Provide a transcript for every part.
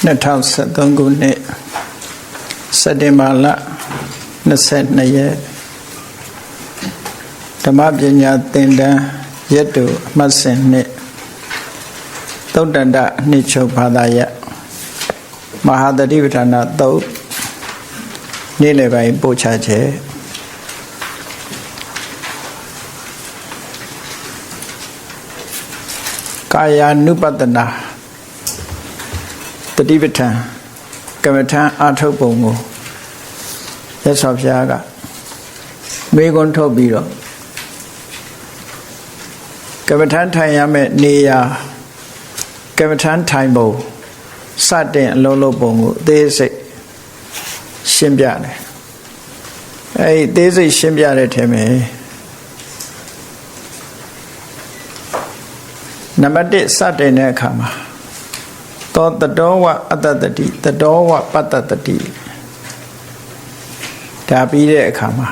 2013 ခုနှစ်စက်တင်ဘာလ22 ရက်ဓမ္မပညာသင်တန်းရက်တူအမှတ်စဉ်နှစ်သုတ္တန္တနှစ်ချုပ်ဘာသာရပ်မဟာသတိပဋ္ဌာန်သုတ်နေ့လယ်ပိုင်းပို့ချခြင်းကာယ ानु ပတနာတတိပဋ္ဌာန်ကမ္မထာအာထုတ်ပုံကိုရသော်ဖျားကမေခွန်းထုတ်ပြီးတော့ကမ္မထာထိုင်ရမယ့်နေရာကမ္မထာထိုင်ပုံစတင်အလုံးလုံးပုံကိုအသေးစိတ်ရှင်းပြတယ်အဲဒီအသေးစိတ်ရှင်းပြတဲ့ထဲမှာနံပါတ်1စတင်တဲ့အခါမှာသောတတောဝအတ္တတတိတတောဝပတ္တတတိဒါပြီးတဲ့အခါမှာ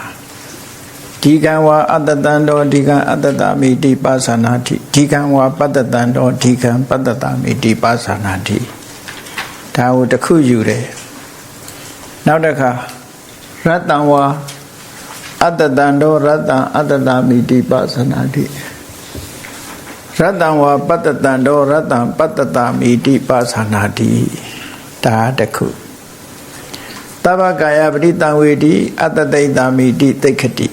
ဒီကံဝါအတ္တတံတောဒီကံအတ္တတမိတိပါသနာတိဒီကံဝါပတ္တတံတောဒီကံပတ္တတမိတိပါသနာတိဒါကိုတစ်ခုယူတယ်နောက်တစ်ခါရတ္တံဝါအတ္တတံတောရတ္တံအတ္တတမိတိပါသနာတိရတ္တံဝါပတ္တတံတောရတ္တံပတ္တတမိတိပါသနာတိဒါတစ်ခုသဗ္ဗကာယပရိတံဝေတိအတ္တတိတမိတိသိက္ခတိ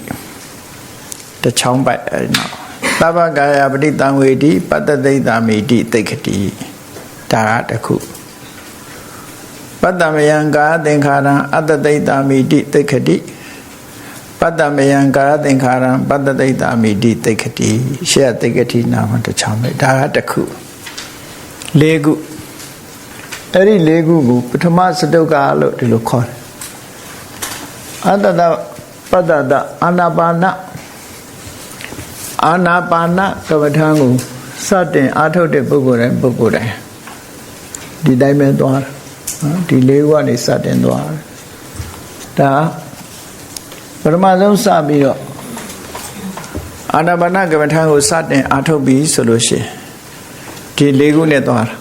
တချောင်းပိုက်အဲ့နော်သဗ္ဗကာယပရိတံဝေတိပတ္တတိတမိတိသိက္ခတိဒါတစ်ခုပတ္တမယံကာသင်္ခါရံအတ္တတိတမိတိသိက္ခတိပတ္တမယံကာသင်္ခါရံပတ္တတိတမိတိသိက္ခတိရှေ့သိက္ခတိနာမတချောင်းပဲဒါကတစ်ခု၄ခုအဲ့ဒီ၄ခုကိုပထမစတုကလို့ဒီလိုခေါ်တယ်အတ္တတပတ္တတအာနာပါနကမ္မထာကိုစတင်အားထုတ်တဲ့ပုဂ္ဂိုလ်တိုင်းဒီတိုင်းပဲသွားတယ်နော်ဒီ၄ခုကနေစတင်သွားတယ်ဒါပထမဆုံးစပြီးတော့အာနာပါနကမ္မထာကိုစတင်အားထုတ်ပြီးဆိုလို့ရှိရင်ဒီ၄ခုနဲ့သွားတာ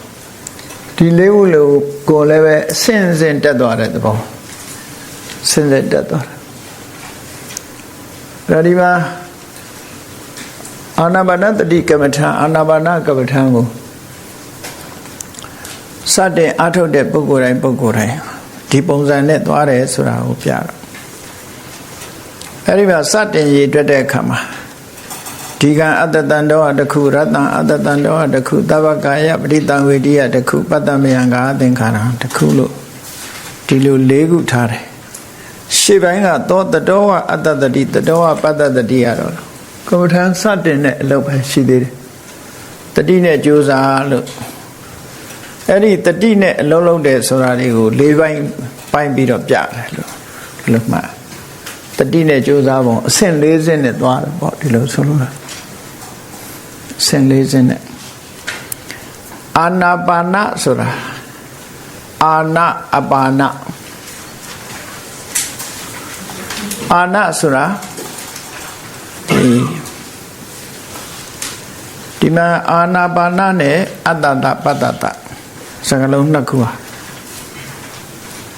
ဒီ၄ခုလို့ကိုယ်လည်းပဲအစဉ်စဉ်တက်သွားတဲ့သဘောစဉ်စဉ်တက်သွားတာဒီမှာအာနာပါနတတိကမ္မထာအာနာပါနကမ္မထာကိုစတင်အားထုတ်တဲ့ပုဂ္ဂိုလ်တိုင်းဒီပုံစံနဲ့သွားတယ်ဆိုတာကိုပြတော့အဲဒီမှာစတင်ရည်တွက်တဲ့အခါမှာဒီကံအတ္တတံတောတခုရတ္တံအတ္တတံတောတခုသဗ္ဗကာယပရိတံဝေတိယတခုပတ္တမယံကာသင်္ခါရံတခုလို့ဒီလို၄ခုထားတယ်ရှေ့ပိုင်းကသောတတောဝအတ္တတတိတတောဝပတ္တတတိရတော့ကမ္မထာစတင်တဲ့အလုပ်ပဲရှိသေးတယ်တတိနဲ့ကြိုးစားလို့အဲ့ဒီတတိနဲ့အလုံးလုံးတယ်ဆိုတာတွေကို၄ပိုင်းပြီးတော့ပြတယ်လို့ဒီလိုမှတတိနဲ့ကြိုးစားပုံအဆင့်၄ဆင့်နဲ့သွားတယ်ပေါ့ဒီလိုဆိုလို့အဆင့်၄ဆင့်နဲ့အာနာပါနဆိုတာအာနာအပါနအာနာဆိုတာဒီမှာအာနာပါနနဲ့အတ္တတပတ္တတစကားလုံးနှစ်ခုဟာ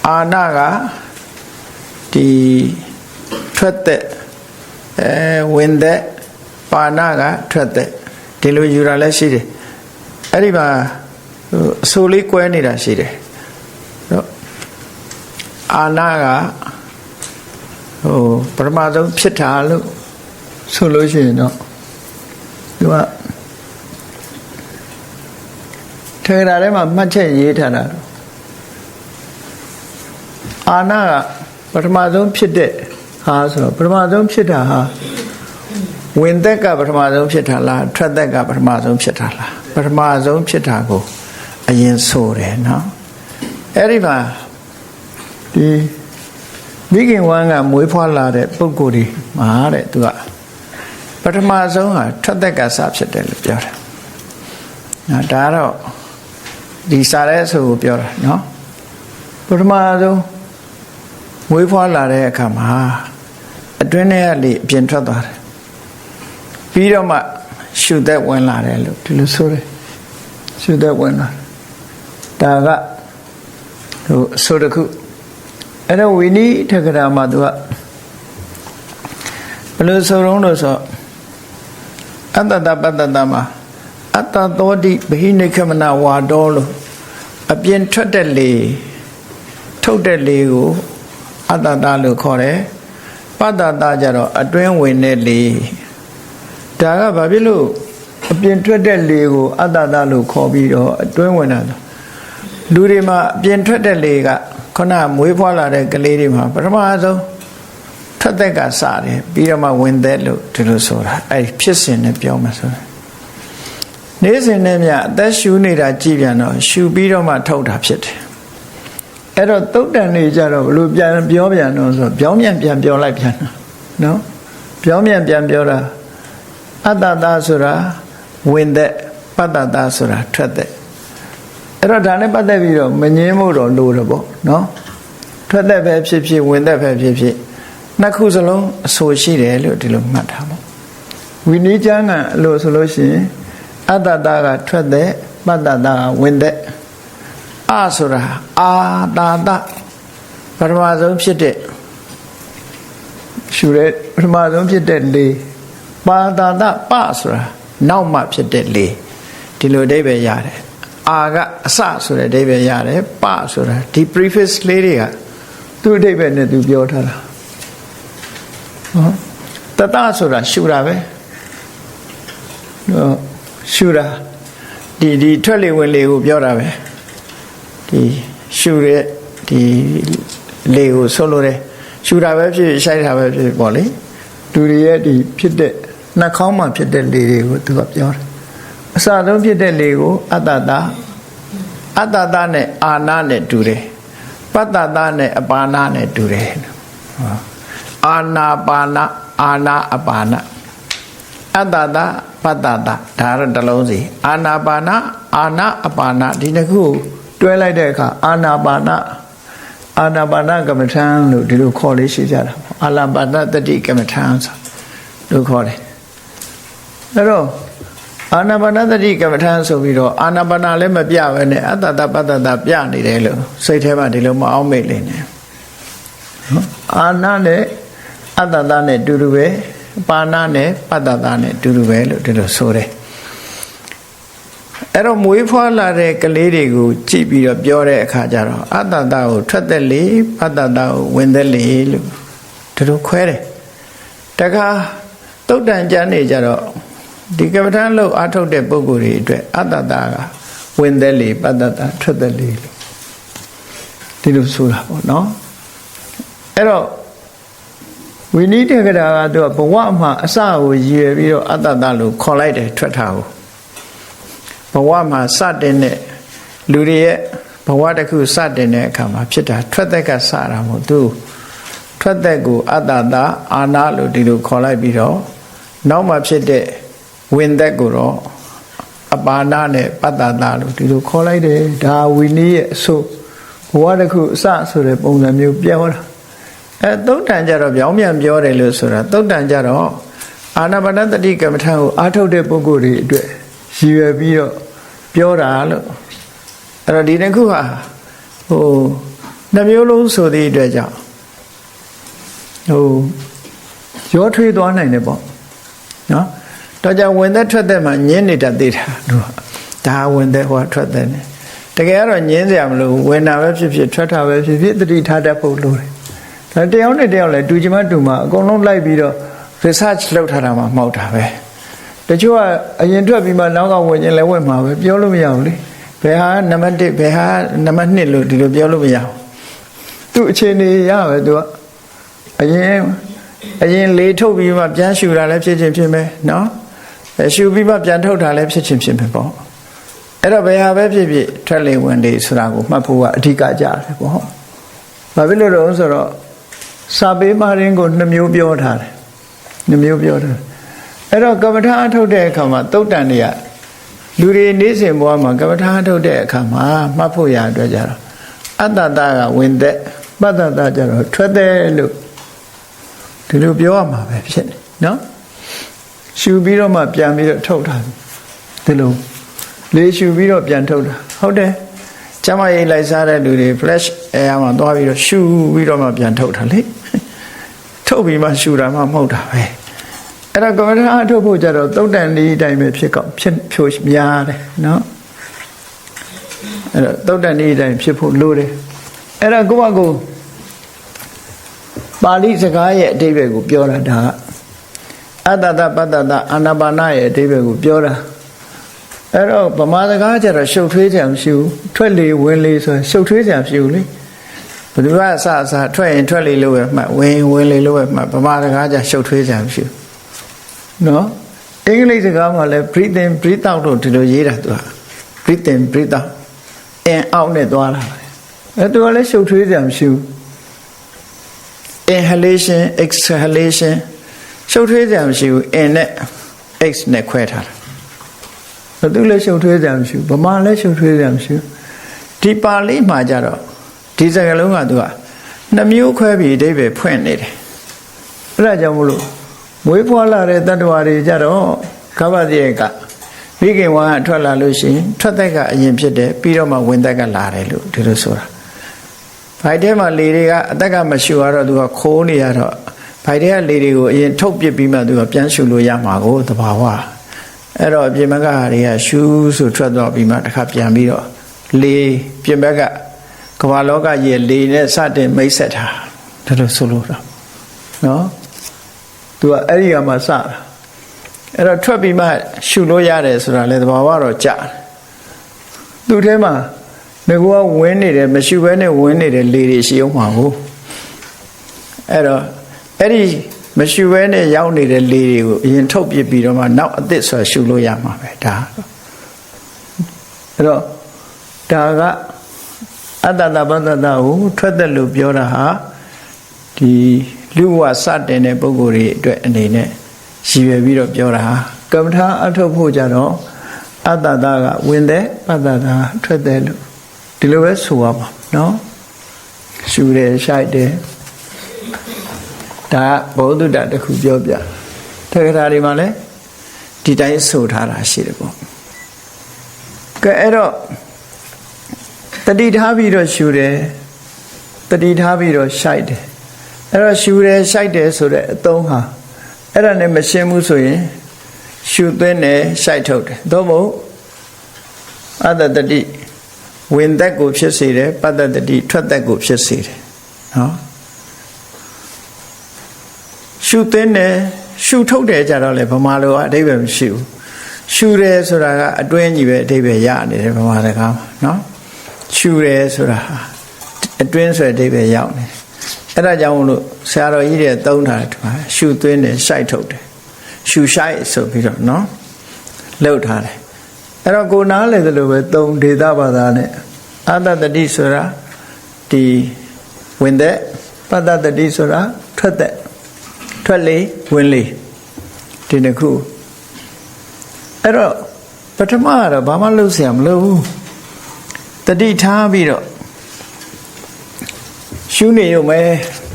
အာနာကဒီထွက်တဲ့ဝင်တဲ့ပါဏကထွက်တဲ့ဒီလိုယူတာလည်းရှိတယ်အဲ့ဒီမှာအဆိုလေးကွဲနေတာရှိတယ်နော်အာနာကပထမဆုံးဖြစ်တာလို့ဆိုလို့ရှိရင်တော့သူကထေရထဲမှာမှတ်ချက်ရေးထားတာအာနာကပထမဆုံးဖြစ်တဲ့ဟာဆိုတော့ပထမဆုံးဖြစ်တာဟာဝင်သက်ကပထမဆုံးဖြစ်တာလားထွက်သက်ကပထမဆုံးဖြစ်တာလားပထမဆုံးဖြစ်တာကိုအရင်ဆိုတယ်နော်အဲ့ဒီမှာဒီမိခင်ဝမ်းကမွေးဖွားလာတဲ့ပုဂ္ဂိုလ်ဒီမှာတဲ့သူကပထမဆုံးဟာထွက်သက်ကစဖြစ်တယ်လို့ပြောတယ်နော်ဒါတော့ဒီစားတဲ့ဆိုကိုပြောတာနော်ပထမဆုံးမွေးဖွားလာတဲ့အခါမှာအတွင်းထဲကလေအပြင်ထွက်သွားတယ်ပြီးတော့မှရှုသက်ဝင်လာတယ်လို့ဒီလိုဆိုတယ်ရှုသက်ဝင်လာဒါက ဆိုတခုအဲ့တော့ဝိနည်းထက္ကရာမှာသူကဘယ်လိုဆိုတော့လို့ဆိုအတ္တတပတ္တတမှာအတ္တသောတိဘဟိနိခမနဝါတော်လို့အပြင်ထွက်တဲ့လေထုတ်တဲ့လေကိုအတ္တတလို့ခေါ်တယ်ပတ္တတကြတော့အတွင်းဝင်တဲ့လေဒါကဘာဖြစ်လို့အပြင်ထွက်တဲ့လေကိုအတ္တတလို့ခေါ်ပြီးတော့အတွင်းဝင်တာလူတွေမှာအပြင်ထွက်တဲ့လေကခုနမွေးဖွားလာတဲ့ကလေးတွေမှာပထမဆုံးထွက်သက်ကစတယ်ပြီးတော့မှဝင်သက်လို့ဒီလိုဆိုတာအဲ့ဖြစ်စဉ်နဲ့ပြောမှဆိုတာနေ့စဉ်နဲ့မြအသက်ရှူနေတာကြည်ပြန်တော့ရှူပြီးတော့မှထုတ်တာဖြစ်တယ်အဲ့တော့သုတ်တန်နေကြတော့ဘလို့ပြန်ပြောပြန်တော့ဆိုပြောင်းပြန်ပြန်ပြောလိုက်ပြန်နော်ပြောင်းပြန်ပြန်ပြောတာအတ္တတဆိုတာဝင်သက်ပတ္တတဆိုတာထွက်သက်အဲ့တော့ဒါနဲ့ပတ်သက်ပြီးတော့မငင်းဖို့တော့လိုတယ်ပေါ့နော်ထွက်သက်ပဲဖြစ်ဖြစ်ဝင်သက်ပဲဖြစ်ဖြစ်နှစ်ခုစလုံးအဆိုရှိတယ်လို့ဒီလိုမှတ်ထားပေါ့ဝိနည်းကျမ်းကအလိုဆိုလို့ရှိရင်အတ္တတကထွက်သက်ပတ္တတကဝင်သက်အဆိုတာအာတာတပထမဆုံးဖြစ်တဲ့ရှုတဲ့ပထမဆုံးဖြစ်တဲ့လေပါတာတပဆိုတာနောက်မှဖြစ်တဲ့လေဒီလိုအဓိပ္ပာယ်ရတယ်အာကအစဆိုတဲ့အဓိပ္ပာယ်ရတယ်ပဆိုတာဒီ preface လေးတွေကသူ့အဓိပ္ပာယ်နဲ့သူပြောထားတာနော်တတဆိုတာရှုတာပဲရှုတာဒီထွက်လေဝင်လေကိုပြောတာပဲဒီရှုတဲ့ဒီလေကိုဆိုလိုတယ်ရှုတာပဲဖြစ်ရှိုက်တာပဲဖြစ်ပေါ့လေလူတွေရဲ့ဒီဖြစ်တဲ့နှာခေါင်းမှာဖြစ်တဲ့လေတွေကိုသူကပြောတယ်အစဆုံးဖြစ်တဲ့လေကိုအတ္တတနဲ့အာနာနဲ့တူတယ်ပတ္တတနဲ့အပါနာနဲ့တူတယ်အာနာပါနာအာနာအပါနာအတ္တတပတ္တတဒါတော့တစ်လုံးစီအာနာပါနာအာနာအပါနာဒီနှစ်ခုတွဲလိုက်တဲ့အခါအာနာပါနာကမ္မထံလို့ဒီလိုခေါ်လေးရှိကြတာအာနာပါနတတိကမ္မထံဆိုလို့ခေါ်တယ်အဲ့တော့အာနာပါနတတိကမ္မထံဆိုပြီးတော့အာနာပါနာလည်းမပြဘဲနဲ့အတ္တတပတ္တတပြနေတယ်လို့စိတ်ထဲမှာဒီလိုမအောင်မိတ်နေတယ်အာနာနဲ့အတ္တတနဲ့တူတူပဲပါဏနဲ့ပတ္တတနဲ့တူတူပဲလို့ဒီလိုဆိုတယ်အဲ့တော့မွေးဖွားလာတဲ့ကလေးတွေကိုကြည့်ပြီးတော့ပြောတဲ့အခါကျတော့အတ္တတကိုထွက်သက်လေပတ္တတကိုဝင်သက်လေလို့ဒီလိုခွဲတယ်တခါသုတ်တန်ကျမ်းနေကြတော့ဒီကမ္မထလို့အားထုတ်တဲ့ပုဂ္ဂိုလ်တွေအတွက်အတ္တတကဝင်သက်လေပတ္တတထွက်သက်လေလို့ဒီလိုဆိုတာပေါ့နော်အဲ့တော့ဝိနည်းတက္ကရာကသူကဘဝမှာအစကိုရည်ရွယ်ပြီးတော့အတ္တတလို့ခေါ်လိုက်တယ်ထွက်တာကိုဘဝမှာစတင်တဲ့လူတွေရဲ့ဘဝတစ်ခုစတင်တဲ့အခါမှာဖြစ်တာထွက်သက်ကစတာမဟုတ်သူထွက်သက်ကိုအတ္တတအာနာလို့ဒီလိုခေါ်လိုက်ပြီးတော့နောက်မှဖြစ်တဲ့ဝင်သက်ကိုတော့အပါဏနဲ့ပတ္တတလို့ဒီလိုခေါ်လိုက်တယ်ဒါဝိနည်းရဲ့အဆိုဘဝတစ်ခုအစဆိုတဲ့ပုံစံမျိုးပြောတာသုတ်တန်ကြတော့ပြောင်းပြန်ပြောတယ်လို့ဆိုတာသုတ်တန်ကြတော့အာနာပါနတတိကမ္မထံကိုအားထုတ်တဲ့ပုဂ္ဂိုလ်တွေအတွက်ရည်ရွယ်ပြီးတော့ပြောတာလို့အဲ့တော့ဒီတစ်ခုဟာနှမျိုးလုံးဆိုတဲ့အတွက်ကြောင့်ရောထွေးသွားနိုင်တယ်ပေါ့နော်တော့ကြောင့်ဝင်သက်ထွက်သက်မှာညင်းနေတတ်သေးတာတို့ဒါဝင်သက်ဟောထွက်သက်နေတကယ်ကတော့ညင်းစရာမလိုဝင်တာပဲဖြစ်ဖြစ်ထွက်တာပဲဖြစ်ဖြစ်သတိထားတတ်ဖို့လိုတယ်ဒါတယောက်နဲ့တယောက်လည်းတူချင်မှတူမှအကုန်လုံးလိုက်ပြီးတော့ research လုပ်ထားတာမှမဟုတ်တာပဲတချို့ကအရင်ထွက်ပြီးမှနောက်ကဝင်ရင်လည်းဝင်မှာပဲပြောလို့မရဘူးလေဘယ်ဟာနံပါတ်1ဘယ်ဟာနံပါတ်2လို့ဒီလိုပြောလို့မရဘူးသူ့အခြေအနေရပဲသူကအရင်လေးထုတ်ပြီးမှပြန်ရှူတာလည်းဖြစ်ချင်းဖြစ်မယ်နော်ရှူပြီးမှပြန်ထုတ်တာလည်းဖြစ်ချင်းဖြစ်မယ်ပေါ့အဲ့တော့ဘယ်ဟာပဲဖြစ်ဖြစ်ထွက်လေဝင်လေဆိုတာကိုမှတ်ဖို့ကအဓိကကြတယ်ပေါ့ဘာဖြစ်လို့လဲဆိုတော့စာပေမာရင်းကို2မျိုးပြောထားတယ်2မျိုးပြောထားတယ်အဲ့တော့ကမ္မထာအထုတ်တဲ့အခါမှာသုတ်တန်တွေကလူတွေနေ့စဉ်ဘဝမှာကမ္မထာအထုတ်တဲ့အခါမှာမှတ်ဖို့ရအတွက်ကြတော့အတ္တတကဝင်သက်ပတ္တတကြတော့ထွက်သက်လို့ဒီလိုပြောရမှာပဲဖြစ်နေနော်ရှူပြီးတော့မှပြန်ပြီးတော့ထုတ်တာဒီလိုလေးရှူပြီးတော့ပြန်ထုတ်တာဟုတ်တယ် ကျမရိတ်လိုက်စားတဲ့လူတွေ flash air မှာသွားပြီးတော့ရှူပြီးတော့မှပြန်ထုတ်တာလေထုတ်ပြီးမှရှူတာမှမဟုတ်တာပဲအဲ့တော့ကမ္မထာအထုတ်ဖို့ကြတော့သုတ်တန်ဒီအတိုင်းပဲဖြစ်ဖြိုးများတယ်နော်အဲ့တော့သုတ်တန်ဒီအတိုင်းဖြစ်ဖို့လိုတယ်အဲ့တော့ကိုယ့်ဘကိုပါဠိစကားရဲ့အဓိပ္ပာယ်ကိုပြောတာဒါကအတ္တတပတ္တတအာနာပါနရဲ့အဓိပ္ပာယ်ကိုပြောတာအဲ့တော့ဗမာစကားကျတော့ရှုပ်ထွေးကြမရှိဘူးထွက်လေဝင်လေဆိုရှုပ်ထွေးကြမရှိဘူးလေဘယ်သူကအစထွက်ရင်ထွက်လေလို့ပဲမှတ်ဝင်လေလို့ပဲမှတ်ဗမာစကားကျရှုပ်ထွေးကြမရှိဘူးနော်အင်္ဂလိပ်စကားမှာလည်း breathe in breathe out လို့ဒီလိုရေးတာသူက breathe in breathe out in out နဲ့သွားတာအဲ့သူကလည်းရှုပ်ထွေးကြမရှိဘူး inhalation exhalation ရှုပ်ထွေးကြမရှိဘူး in နဲ့ x နဲ့ခွဲထားတာဘယ်သူလဲရှုပ်ထွေးကြမရှိဘူးဗမာလည်းရှုပ်ထွေးကြမရှိဘူးဒီပါဠိမှာကြတော့ဒီစကားလုံးကသူကနှစ်မျိုးခွဲပြီးအဓိပ္ပာယ်ဖွင့်နေတယ်အဲ့ဒါကြောင့်မလို့မွေးဖွားလာတဲ့တတ္တဝါတွေကြတော့ကပ္ပတိယကမိခင်ဝါကထွက်လာလို့ရှိရင်ထွက်သက်ကအရင်ဖြစ်တယ်ပြီးတော့မှဝင်သက်ကလာတယ်လို့ဒီလိုဆိုတာဘိုက်ထဲမှာလေတွေကအသက်ကမရှူရတော့သူကခိုးနေရတော့ဘိုက်ထဲကလေတွေကိုအရင်ထုတ်ပစ်ပြီးမှသူကပြန်ရှူလို့ရမှာကိုသဘာဝအဲ့တော့ပြင်ဘက်ကတွေကရှူဆိုထွက်တော့ပြီးမှတစ်ခါပြန်ပြီးတော့လေပြင်ဘက်ကကမ္ဘာလောကကြီးလေနဲ့စတင်မိတ်ဆက်တာဒါလို့ဆိုလို့တော့နော်သူကအဲ့ဒီကမှစတာအဲ့တော့ထွက်ပြီးမှရှူလို့ရတယ်ဆိုတာလေသဘာဝတော့ကြာသူ့ထဲမှာငါကဝင်နေတယ်မရှူဘဲနဲ့ဝင်နေတဲ့လေတွေရှိအောင်မှာဟုတ်အဲ့တော့အဲ့ဒီမရှူဘဲနဲ့ရောက်နေတဲ့လေတွေကိုအရင်ထုတ်ပြပြီးတော့မှနောက်အသစ်ဆိုရှူလို့ရမှာပဲဒါအဲ့တော့ဒါကအတ္တတပတ္တတကိုထွက်သက်လို့ပြောတာဟာဒီလူဝစတင်တဲ့ပုဂ္ဂိုလ်တွေအတွက်အနေနဲ့ရည်ရွယ်ပြီးတော့ပြောတာဟာကမ္မထာအထုတ်ဖို့ကြတော့အတ္တတကဝင်တဲ့ပတ္တတာထွက်သက်လို့ဒီလိုပဲဆိုရမှာနော်ရှူတယ်ရှိုက်တယ်ဒါဘောဓုတ္တတစ်ခုပြောပြတက္ကရာတွေမှာလည်းဒီတိုင်းဆိုထားတာရှိတယ်ပေါ့ကဲအဲ့တော့တတိထားပြီးတော့ရှူတယ်တတိထားပြီးတော့ရှိုက်တယ်အဲ့တော့ရှူတယ်ရှိုက်တယ်ဆိုတဲ့အသုံးဟာအဲ့ဒါနဲ့မရှင်းဘူးဆိုရင်ရှူသွင်းတယ်ရှိုက်ထုတ်တယ်သို့မဟုတ်အတ္တတတိဝင်သက်ကိုဖြစ်စေတယ်ပတ္တတတိထွက်သက်ကိုဖြစ်စေတယ်နော်ရှုသွင်းတယ်ရှုထုတ်တယ်ကြတော့လေဗမာလိုအဓိပ္ပာယ်မရှိဘူးရှုတယ်ဆိုတာကအတွင်းကြီးပဲအဓိပ္ပာယ်ရနေတယ်ဗမာစကားမှာနော်ရှုတယ်ဆိုတာအတွင်းဆိုတဲ့အဓိပ္ပာယ်ရောက်နေအဲ့ဒါကြောင့်မလို့ဆရာတော်ကြီးတွေသုံးထားတယ်ဒီမှာရှုသွင်းတယ်ရှိုက်ထုတ်တယ်ရှုရှိုက်ဆိုပြီးတော့နော်လှုပ်ထားတယ်အဲ့တော့ကိုနားလေသလိုပဲသုံးဒေသဘာသာနဲ့အတ္တတတိဆိုတာဒီဝင်သက်ပတ္တတတိဆိုတာထွက်သက်ထွက်လေဝင်လေဒီနှစ်ခုအဲ့တော့ပထမကတော့ဘာမှလုပ်เสียမလို့ဘူးတတိထားပြီးတော့ရှုနေရုံပဲ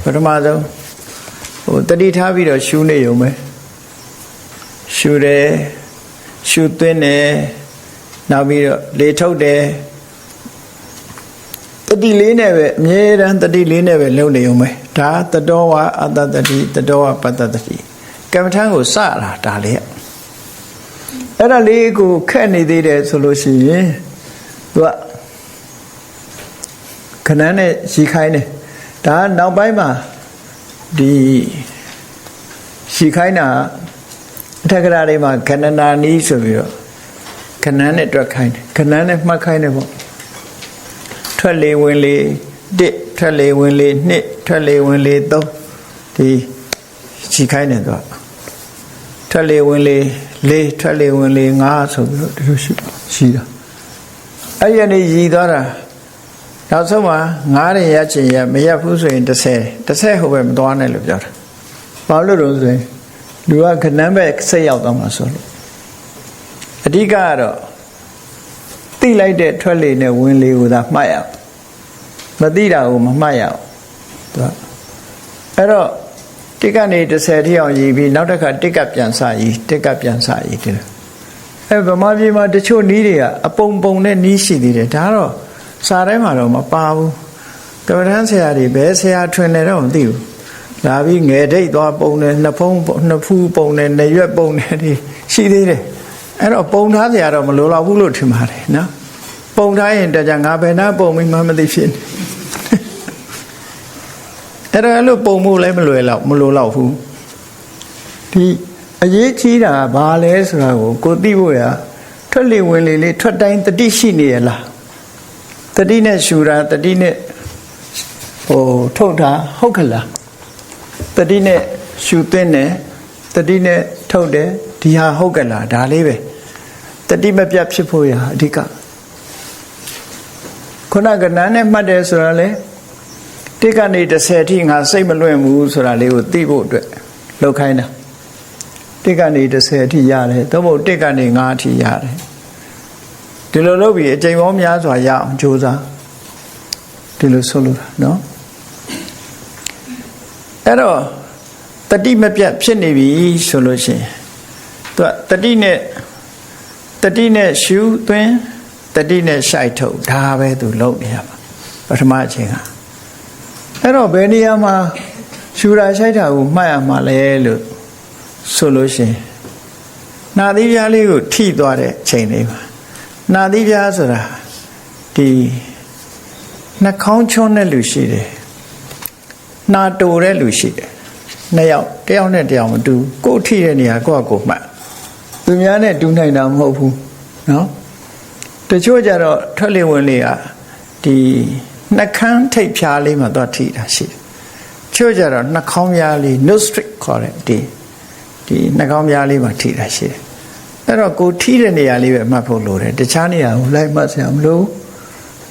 ပထမဆုံးတတိထားပြီးတော့ရှုနေရုံပဲရှုတယ်ရှုသွင်းတယ်နောက်ပြီးတော့လေထုတ်တယ်တတိလေးနဲ့ပဲအမြဲတမ်းတတိလေးနဲ့ပဲလုပ်နေုံပဲဒါတတောဝအတ္တတတိတတောဝပတ္တတတိကမ္မထံကိုစတာဒါလေးအဲ့ဒါလေးကိုခက်နေသေးတယ်ဆိုလို့ရှိရင်သူကခဏနဲ့ရှိခိုင်းတယ်ဒါနောက်ပိုင်းမှာဒီရှိခိုင်းတာအထက်ကရာတွေမှာခဏနာနီးဆိုပြီးတော့ခဏနဲ့တွက်ခိုင်းတယ်ခဏနဲ့မှတ်ခိုင်းတယ်ပေါ့ထွက်လေဝင်လေ1ထွက်လေဝင်လေ2ထွက်လေဝင်လေ3ဒီရှိခိုင်းတယ်သူကထွက်လေဝင်လေ4ထွက်လေဝင်လေ5ဆိုပြီးတော့ဒီလိုရှိတာအဲ့ဒီကနေရည်သွားတာနောက်ဆုံးမှာ9ရင်ရချင်ရမရဘူးဆိုရင်30ဟိုပဲမသွားနဲ့လို့ပြောတာဘာလို့လို့ဆိုရင်လူကခဏပဲစိတ်ရောက်သွားမှာဆိုလို့အဓိကကတော့သိလိုက်တဲ့ထွက်လေနဲ့ဝင်လေကိုသာမှတ်ရအောင်မသိတာကိုမမှတ်ရအောင်သူကအဲ့တော့တစ်ကနေ30ထိအောင်ရည်ပြီးနောက်တစ်ခါတစ်ကပြန်စရည်တစ်ကပြန်စရည်ဒီလိုအဲ့ဗမာပြည်မှာတချို့နီးတွေကအပုံပုံနဲ့နီးရှိသေးတယ်ဒါကတော့ စာထဲမှာတော့မပါဘူးကမ္ဘာတန်းဆရာတွေဘယ်ဆရာထွင်တယ်တော့မသိဘူးလာပြီးငယ်ဒိတ်သွားပုံတယ်နှစ်ဖူးပုံတယ်နေရွက်ပုံတယ်ဒီရှိသေးတယ်အဲ့တော့ပုံထားဆရာတော့မလိုတော့ဘူးလို့ထင်ပါတယ်နော်ပုံထားရင်တကြငါဘယ်နှပုံမိမှမသိဖြစ်အဲ့တော့အဲ့လိုပုံမှုလည်းမလိုတော့ဘူးဒီအရေးကြီးတာဘာလဲဆိုတာကိုသိဖို့ရထွက်လေဝင်လေလေးထွက်တိုင်းတတိရှိနေရလားတတိနဲ့ရှူတာတတိနဲ့ထုတ်တာဟုတ်ကလားတတိနဲ့ရှူသွင်းတယ်တတိနဲ့ထုတ်တယ်ဒီဟာဟုတ်ကလားဒါလေးပဲတတိမပြတ်ဖြစ်ဖို့ရအဓိကခုနကနာနဲ့မှတ်တယ်ဆိုတာလေတိကနေ30ထိငါစိတ်မလွင့်ဘူးဆိုတာလေးကိုသိဖို့အတွက်လောက်ခိုင်းတာတိကနေ30ထိရတယ်သို့မဟုတ်တိကနေ9ထိရတယ်ဒီလိုလုပ်ပြီးအချိန်ပေါင်းများစွာရအောင်ကြိုးစားဒီလိုဆိုလို့နော်အဲ့တော့တတိမပြတ်ဖြစ်နေပြီဆိုလို့ရှိရင်သူကတတိနဲ့ရှူသွင်းတတိနဲ့ရှိုက်ထုတ်ဒါပဲသူလုပ်နေရမှာပထမအချိန်ကအဲ့တော့ဘယ်နေရာမှာရှူတာရှိုက်တာကိုမှတ်ရမှာလဲလို့ဆိုလို့ရှိရင်နာသီးပြားလေးကိုထိသွားတဲ့ချိန်လေးပါနာသီးပြားဆိုတာဒီနှာခေါင်းချွန်းတဲ့လူရှိတယ်နာတိုတဲ့လူရှိတယ်နှစ်ယောက်တယောက်နဲ့တယောက်မတူကိုယ်ထိတဲ့နေရာကိုယ့်အကိုမှတ်သူများနဲ့တူနိုင်တာမဟုတ်ဘူးနော်တချို့ကြတော့ထွက်လေဝင်လေကဒီနှာခမ်းထိပ်ဖြားလေးမှာသွားထိတာရှိတယ်ချို့ကြတော့နှာခေါင်းပြားလေး nostril ခေါ်တဲ့ဒီနှာခေါင်းပြားလေးမှာထိတာရှိတယ်အဲ့တော့ကိုထိတဲ့နေရာလေးပဲမှတ်ဖို့လိုတယ်တခြားနေရာကိုလိုက်မှတ်စရာမလို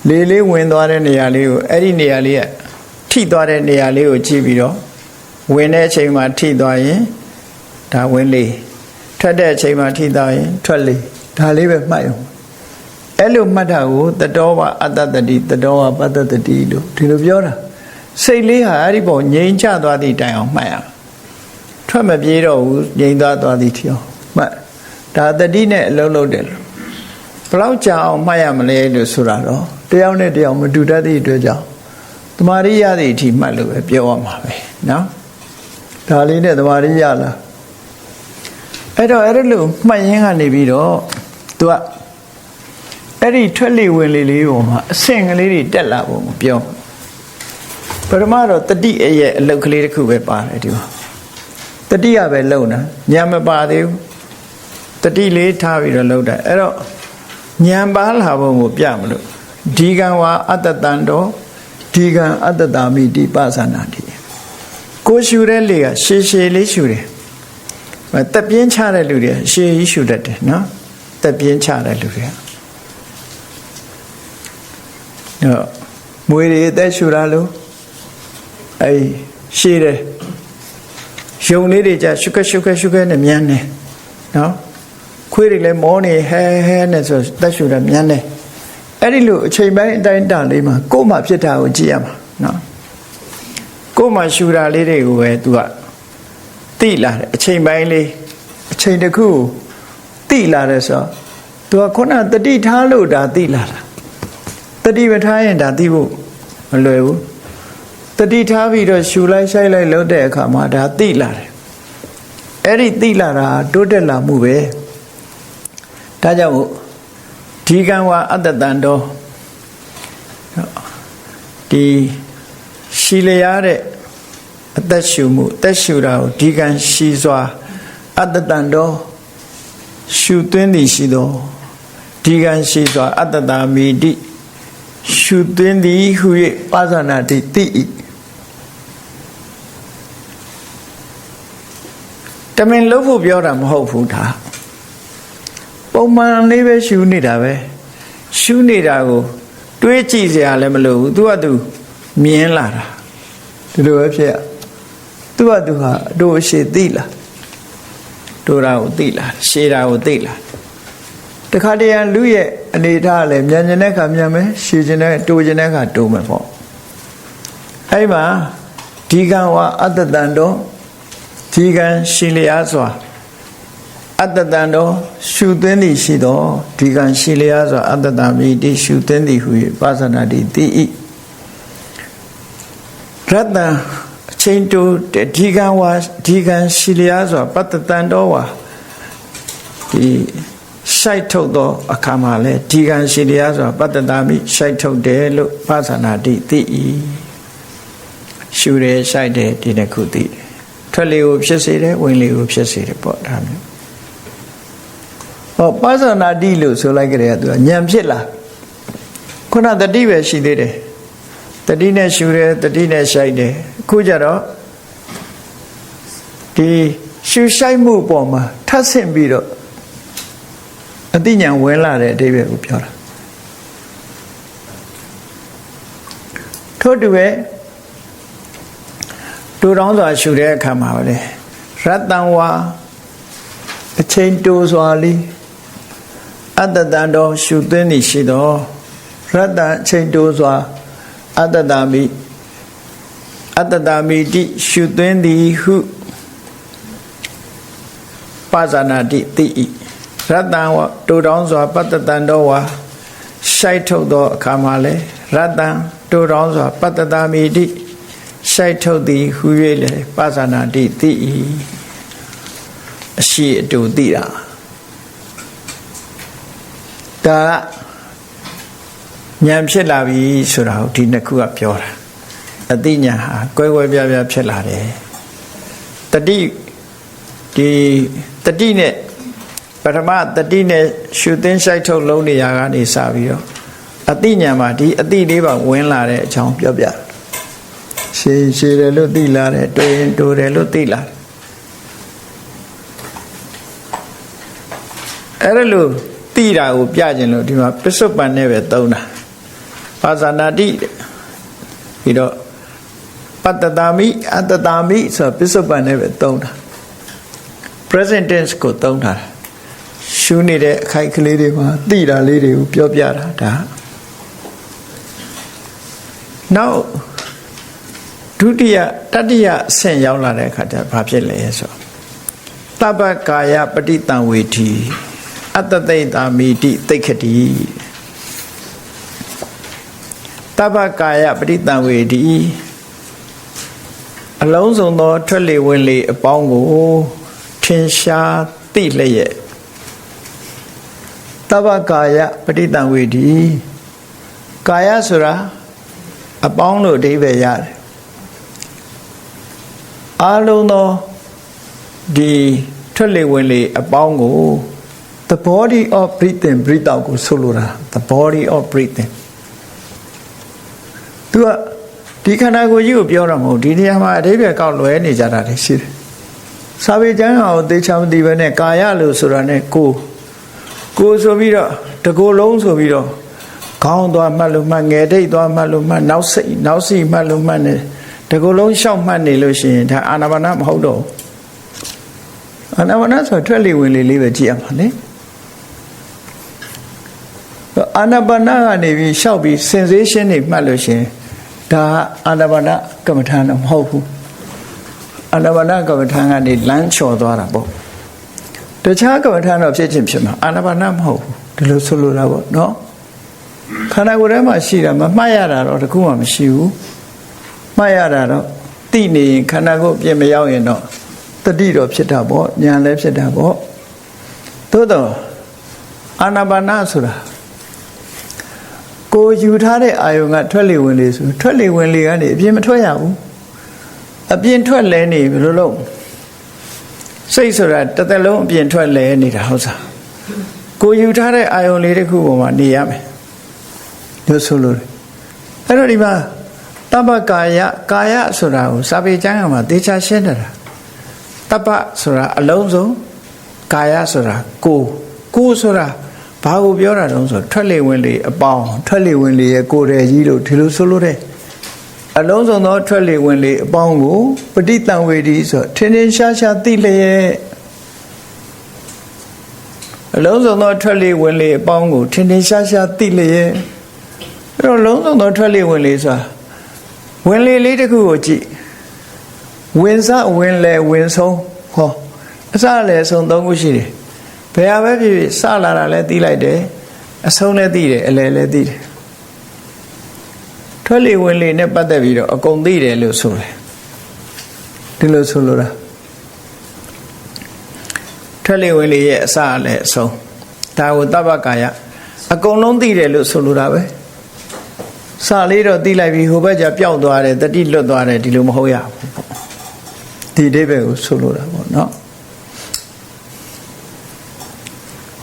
လေလေးဝင်သွားတဲ့နေရာလေးကိုအဲ့ဒီနေရာလေးကထိသွားတဲ့နေရာလေးကိုကြည့်ပြီးတော့ဝင်တဲ့အချိန်မှာထိသွားရင်ဒါဝင်လေထွက်တဲ့အချိန်မှာထိသွားရင်ထွက်လေဒါလေးပဲမှတ်ရုံအဲ့လိုမှတ်တာကိုတတောဝအတ္တတတိတတောဝပတ္တတတိလို့ဒီလိုပြောတာစိတ်လေးဟာအဲ့ဒီပုံငြိမ်ချသွားသည့်တိုင်အောင်မှတ်ရထွက်မပြေးတော့ဘူးငြိမ်သွားသည့်ထီအောင်မှတ်ဒါတတိနဲ့အလုံးလုံးတယ်လို့ဘယ်လောက်ကြာအောင်မှတ်ရမလဲလို့ဆိုတာတော့တယောက်နဲ့တယောက်မတူတတ်သည့်အတွက်ကြောင့်တမာရိယသည့်အထိမှတ်လို့ပဲပြောရမှာပဲနော်ဒါလေးနဲ့တမာရိယလားအဲ့တော့အဲ့လိုမှတ်ရင်းကနေပြီးတော့သူကအဲ့ဒီထွက်လေဝင်လေလေးပုံမှာအဆင့်ကလေးတွေတက်လာပုံကိုပြောပထမတော့တတိရဲ့အလုတ်ကလေးတစ်ခုပဲပါတယ်ဒီမှာတတိကပဲလုံတာဉာဏ်မပါသေးဘူးတတိလေးထားပြီးတော့လုံတာအဲ့တော့ဉာဏ်ပါလာပုံကိုပြမလို့ဒီကံဝါအတ္တတန်တော်ဒီကံအတ္တတာမိတိပသနာတိကိုရှူတဲ့လေကရှည်ရှည်လေးရှူတယ်တက်ပြင်းချတဲ့လူတွေရှည်ကြီးရှူတတ်တယ်နော်တက်ပြင်းချတဲ့လူတွေနော်မွေတွေအသက်ရှူတာလို့ရှည်တယ်ရုံလေးတွေကြရှုခက်နဲ့မြန်နေနော်ခွေးတွေလည်းမောနေဟဲနဲ့ဆိုတက်ရှူတာမြန်နေအဲ့ဒီလိုအချိန်ပိုင်းအတိုင်းတာလေးမှာကိုယ်မှဖြစ်တာကိုကြည့်ရမှာနော်ကိုယ်မှရှူတာလေးတွေကိုပဲသူကသိလာတယ်အချိန်ပိုင်းလေးအချိန်တစ်ခုသိလာတယ်ဆိုတော့သူကခုနတတိထားလို့ဒါသိလာတာတတိမထားရင်ဒါသိဖို့မလွယ်ဘူးတတိထားပြီးတော့ရှူလိုက်ရှိုက်လိုက်လုပ်တဲ့အခါမှာဒါသိလာတယ်အဲ့ဒီသိလာတာတိုးတက်လာမှုပဲဒါကြောင့်ဒီကံဝါအတ္တတန်တော်ဒီရှိလျားတဲ့အသက်ရှူမှုအသက်ရှူတာကိုဒီကံရှိစွာအတ္တတန်တော်ရှူသွင်းသည်ရှိသောဒီကံရှိစွာအတ္တတာမိတိရှုသွင်းသည်ဟု၍ပါဇာနာတိတိ၏တမင်လို့ဖို့ပြောတာမဟုတ်ဘူးဒါပုံမှန်လေးပဲရှုနေတာပဲရှုနေတာကိုတွေးကြည့်စရာလည်းမလိုဘူးသူကသူမြင်လာတာဒီလိုပဲဖြစ်ရသူကသူဟာတို့ရှေ့သိလာတို့တာကိုသိလာရှေ့တာကိုသိလာတခါတည်းလူရဲ့အနေထားလည်းမြန်ကျင်တဲ့ခါမြန်မယ်ရှည်ကျင်တဲ့တိုးကျင်တဲ့ခါတိုးမယ်ပေါ့အဲ့မှာဒီကံဝါအတ္တတန်တော်ဒီကံရှိလျားစွာ အတ္တတံတော်ရှုသွင်းသည်ရှိသောဒီကံရှိလျာစွာအတ္တတမိတိရှုသွင်းသည်ဟု၍ပါဇာနာတိတိဤရတ္တအချိန်တိုဒီကံဝါဒီကံရှိလျာစွာပတ္တတံတော်ဝါဒီရှိုက်ထုတ်သောအခါမှာလဲဒီကံရှိလျာစွာပတ္တတမိရှိုက်ထုတ်တယ်လို့ပါဇာနာတိတိဤရှုတယ်ရှိုက်တယ်ဒီတစ်ခုသိတယ်ထွက်လေကိုဖြစ်စေတယ်ဝင်လေကိုဖြစ်စေတယ်ပေါ့ဒါမျိုးဟောပါဇာနာတိလို့ဆိုလိုက်ကြတယ်ကသူကဉာဏ်ဖြစ်လာခုနတတိပဲရှိသေးတယ်တတိနဲ့ရှုတယ်တတိနဲ့ရှိုက်တယ်အခုကြတော့ဒီရှုရှိုက်မှုပေါ်မှာထပ်ဆင့်ပြီးတော့အတိညာဝင်လာတဲ့အဓိပ္ပာယ်ကိုပြောတာထို့တူပဲတူတောင်းစွာရှုတဲ့အခါမှာပဲရတ္တံဝါအချိန်တိုစွာလေးအတ္တတံတော်ရှုသွင်းသည်ရှိသောရတ္တအချိန်တိုစွာအတ္တတမိတိရှုသွင်းသည်ဟုပါဇာနာတိတိဤရတ္တံဝတူတောင်းစွာပတ္တတံတော်ဝါရှိုက်ထုတ်သောအခါမှာလဲရတ္တံတူတောင်းစွာပတ္တတမိတိရှိုက်ထုတ်သည်ဟု၍လေပါဇာနာတိတိဤအရှိအတူသိတာဒါဉာဏ်ဖြစ်လာပြီဆိုတာကိုဒီနှစ်ခုကပြောတာအသိဉာဏ်ဟာကွဲကွဲပြားပြားဖြစ်လာတယ်တတိဒီတတိနဲ့ပထမတတိနဲ့ရှုသင်းရှိုက်ထုတ်လုံးနေရာကနေစပြီးတော့အသိဉာဏ်မှာဒီအသိလေးပါဝင်လာတဲ့အကြောင်းပြောပြရှည်ရှည်တယ်လို့သိလာတယ်တိုးရင်တိုးတယ်လို့သိလာအဲ့ဒါလို့သိတာကိုပြခြင်းလို့ဒီမှာပစ္စုပန်နဲ့ပဲသုံးတာပါဇာနာတိပြီးတော့ပတ္တတာမိအတ္တတာမိဆိုပစ္စုပန်နဲ့ပဲသုံးတာ present tense ကိုသုံးတာရှုနေတဲ့အခိုက်ကလေးတွေမှာသိတာလေးတွေကိုပြောပြတာဒါနောက်ဒုတိယတတိယအဆင့်ရောက်လာတဲ့အခါကျဘာဖြစ်လဲဆိုတပ္ပကာယပဋိတံဝေထိအတ္တသိတာမိတိသိက္ခတိတပ္ပကာယပဋိတံဝေထိအလုံးစုံသောထွက်လေဝင်လေအပေါင်းကိုထင်ရှားသိလျက်တပ္ပကာယပဋိတံဝေထိကာယဆိုတာအပေါင်းလို့အဓိပ္ပာယ်ရတယ်အလုံးသောဒီထွက်လေဝင်လေအပေါင်းကို the body of breathing breathe out ကိုဆိုလိုတာ the body of breathing သူကဒီခန္ဓာကိုယ်ကြီးကိုပြောတာမဟုတ်ဒီနေရာမှာအဓိပ္ပာယ်ကောက်လွဲနေကြတာရှိတယ်စာပေကျမ်းအောင်သေချာမသိဘဲနဲ့ကာယလို့ဆိုတာနဲ့ကိုဆိုပြီးတော့တကိုယ်လုံးဆိုပြီးတော့ခေါင်းသွားမှတ်လို့မှတ်ငယ်ထိတ်သွားမှတ်လို့မှတ်နောက်စိမှတ်လို့မှတ်နေတကူလုံးရှောက်မှတ်နေလို့ရှိရင်ဒါအာနာပါနမဟုတ်တော့အာနာပါနဆိုထွက်လေဝင်လေလေးပဲကြည့်ရမှာလေအာနာပါနကနေပြီးရှောက်ပြီး sensation တွေမှတ်လို့ရှိရင်ဒါအာနာပါနကမ္မထာတော့မဟုတ်ဘူးအာနာပါနကမ္မထာကနေလမ်းချော်သွားတာပေါ့တခြားကမ္မထာတော့ဖြစ်ချင်းဖြစ်မှာအာနာပါနမဟုတ်ဘူးဒီလိုဆိုလိုတာပေါ့နော်ခန္ဓာကိုယ်ထဲမှာရှိတာမမှတ်ရတာတော့တခုမှမရှိဘူးမှတ်ရတာတော့သိနေရင်ခန္ဓာကိုယ်ပြင်မရောက်ရင်တော့တတိတော့ဖြစ်တာပေါ့ဉာဏ်လည်းဖြစ်တာပေါ့သို့တော့အာနာပါနဆိုတာကိုယူထားတဲ့အာယုံကထွက်လေဝင်လေဆိုထွက်လေဝင်လေကနေအပြင်မထွက်ရဘူးအပြင်ထွက်လဲနေဘယ်လိုလုပ်စိတ်ဆိုတာတစ်သက်လုံးအပြင်ထွက်လဲနေတာဟုတ်စားကိုယူထားတဲ့အာယုံလေးတစ်ခုပေါ်မှာနေရမယ်လို့ဆိုလို့အဲ့တော့ဒီမှာတပ္ပကာယဆိုတာကိုစာပေကျမ်းမှာသေချာရှင်းတာတပ္ပဆိုတာအလုံးစုံကာယဆိုတာကိုဆိုတာဘာကိုပြောတာတုံးဆိုထွက်လေဝင်လေအပေါင်းထွက်လေဝင်လေရဲ့ကိုယ်တည်းကြီးလို့ဒီလိုဆိုလို့တဲ့အလုံးစုံသောထွက်လေဝင်လေအပေါင်းကိုပဋိတံဝေဒီဆိုထင်းထင်းရှားရှားသိလျက်အလုံးစုံသောထွက်လေဝင်လေအပေါင်းကိုထင်းထင်းရှားရှားသိလျက်အဲ့တော့လုံးစုံသောထွက်လေဝင်လေဆိုတာဝင်လေလေးတစ်ခုကိုကြည့်ဝင်စဝင်လေဝင်ဆုံးဟောအစလည်းဆုံး၃ခုရှိတယ် ဘယ်ဟာပဲဖြစ်ဖြစ်စလာတာလည်းသိလိုက်တယ်အဆုံးလည်းသိတယ်အလယ်လည်းသိတယ်ထွက်လေဝင်လေနဲ့ပတ်သက်ပြီးတော့အကုန်သိတယ်လို့ဆိုတယ်ဒီလိုဆိုလိုတာထွက်လေဝင်လေရဲ့အစလည်းအဆုံးဒါကိုတပ္ပကာယအကုန်လုံးသိတယ်လို့ဆိုလိုတာပဲစလေးတော့သိလိုက်ပြီးဟိုဘက်ကျပျောက်သွားတယ်တတိလွတ်သွားတယ်ဒီလိုမဟုတ်ရဘူးပေါ့ဒီအိဗယ်ကိုဆိုလိုတာပေါ့နော်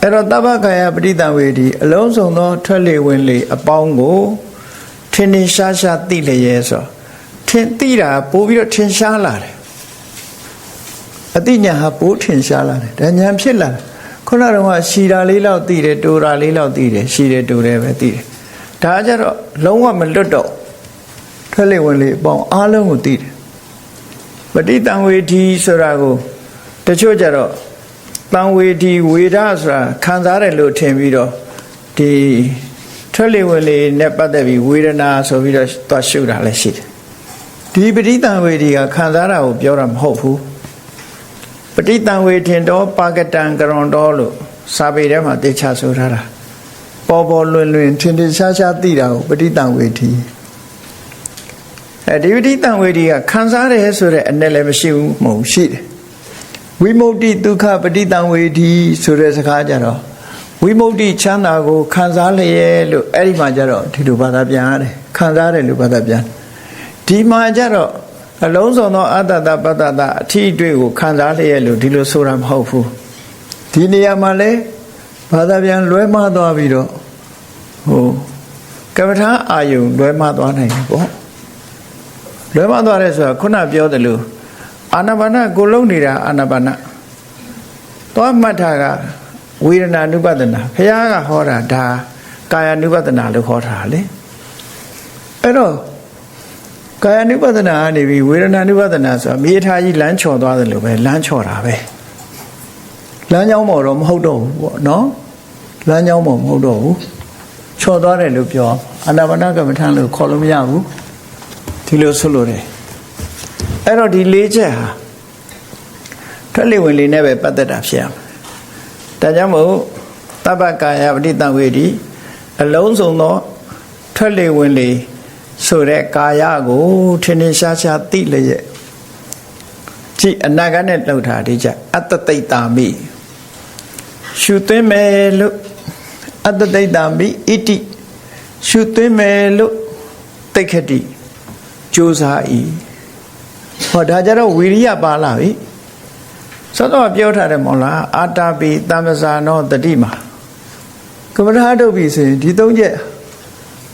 အဲ့တော့တပ္ပကာယပဋိသင်္ဝေဒီအလုံးစုံသောထွက်လေဝင်လေအပေါင်းကိုထင်ထင်ရှားရှားသိလျက်ဆိုထင်သိတာပို့ပြီးတော့ထင်ရှားလာတယ်အသိဉာဏ်ဟာပို့ထင်ရှားလာတယ်ဒါဉာဏ်ဖြစ်လာတယ်ခုနကတော့ရှည်တာလေးလောက်သိတယ်တူတာလေးလောက်သိတယ်ရှည်တယ်တူတယ်ပဲသိတယ်ဒါကြတော့လုံးဝမလွတ်တော့ထွက်လေဝင်လေအပေါင်းအားလုံးကိုသိတယ်ပဋိသင်္ဝေဒီဆိုတာကိုတချို့ကြတော့တံဝေဒီဝေဒဆိုတာခံစားတယ်လို့ထင်ပြီးတော့ဒီထွက်လေဝင်လေနဲ့ပတ်သက်ပြီးဝေဒနာဆိုပြီးတော့သွားရှုတာလည်းရှိတယ်ဒီပဋိသင်္ဝေဒီကခံစားတာကိုပြောတာမဟုတ်ဘူးပဋိသင်္ဝေထင်တော်ပါကတံကရွန်တော်လို့စာပေထဲမှာတေချာဆိုထားတာပေါ်ပေါ်လွင်လွင်ထင်ထင်ရှားရှားသိတာကိုပဋိသင်္ဝေဒီဒီပဋိသင်္ဝေဒီကခံစားတယ်ဆိုတဲ့အ내လည်းမရှိဘူးမဟုတ်ရှိတယ်ဝိမု ക്തി ဒုက္ခပဋိသင်္ဝေဒီဆိုတဲ့စကားကြတော့ဝိမု ക്തി ချမ်းသာကိုခံစားလျက်လို့အဲ့ဒီမှာကြတော့ဒီလိုဘာသာပြန်ရတယ်ခံစားတယ်လို့ဘာသာပြန်ဒီမှာကြတော့အလုံးစုံသောအတ္တတပတ္တတအထီးအတွေ့ကိုခံစားလျက်လို့ဒီလိုဆိုတာမဟုတ်ဘူးဒီနေရာမှာလဲဘာသာပြန်လွဲမှားသွားပြီးတော့ကမ္မထာအာယုံလွဲမှားသွားနိုင်တယ်ပေါ့လွဲမှားသွားတယ်ဆိုတာခုနပြောသလိုအာနာပါနကိုလုံးနေတာအာနာပါနသွားမှတ်တာကဝေဒနာနုပဒနာဘုရားကဟောတာဒါကာယ ानु ပဒနာလို့ခေါ်တာလေအဲ့တော့ကာယ ानु ပဒနာကနေပြီးဝေဒနာ ानु ပဒနာဆိုတာမြေထားကြီးလမ်းချော်သွားတယ်လို့ပဲလမ်းချော်တာပဲလမ်းကြောင်းပေါ်တော့မဟုတ်တော့ဘူးပေါ့နော်လမ်းကြောင်းပေါ်မဟုတ်တော့ဘူးချော်သွားတယ်လို့ပြောအာနာပါနကမ္မထာလို့ခေါ်လို့မရဘူးဒီလိုဆိုလို့တယ်အဲ့တော့ဒီ၄ချက်ဟာထွက်လေဝင်လေနဲ့ပဲပတ်သက်တာဖြစ်ရမယ်ဒါကြောင့်မို့တပ္ပကာယပဋိသင်္ဝေဒီအလုံးစုံသောထွက်လေဝင်လေဆိုတဲ့ကာယကိုထင်ထင်ရှားရှားသိလျက်ကြည့်အနာဂတ်နဲ့လှုပ်တာဒီချက်အတ္တသိတ္တာမိရှုသွင်းမယ်လို့အတ္တသိတ္တာမိဣတိရှုသွင်းမယ်လို့တိက္ခတိကြိုးစား၏ဟောဒါကြတော့ဝီရိယပါလာပြီသောတော်ပြောထားတယ်မဟုတ်လားအာတာပိတမ္ပဇာနောတတိမှာကမ္မထာထုတ်ပြီဆိုရင်ဒီ၃ချက်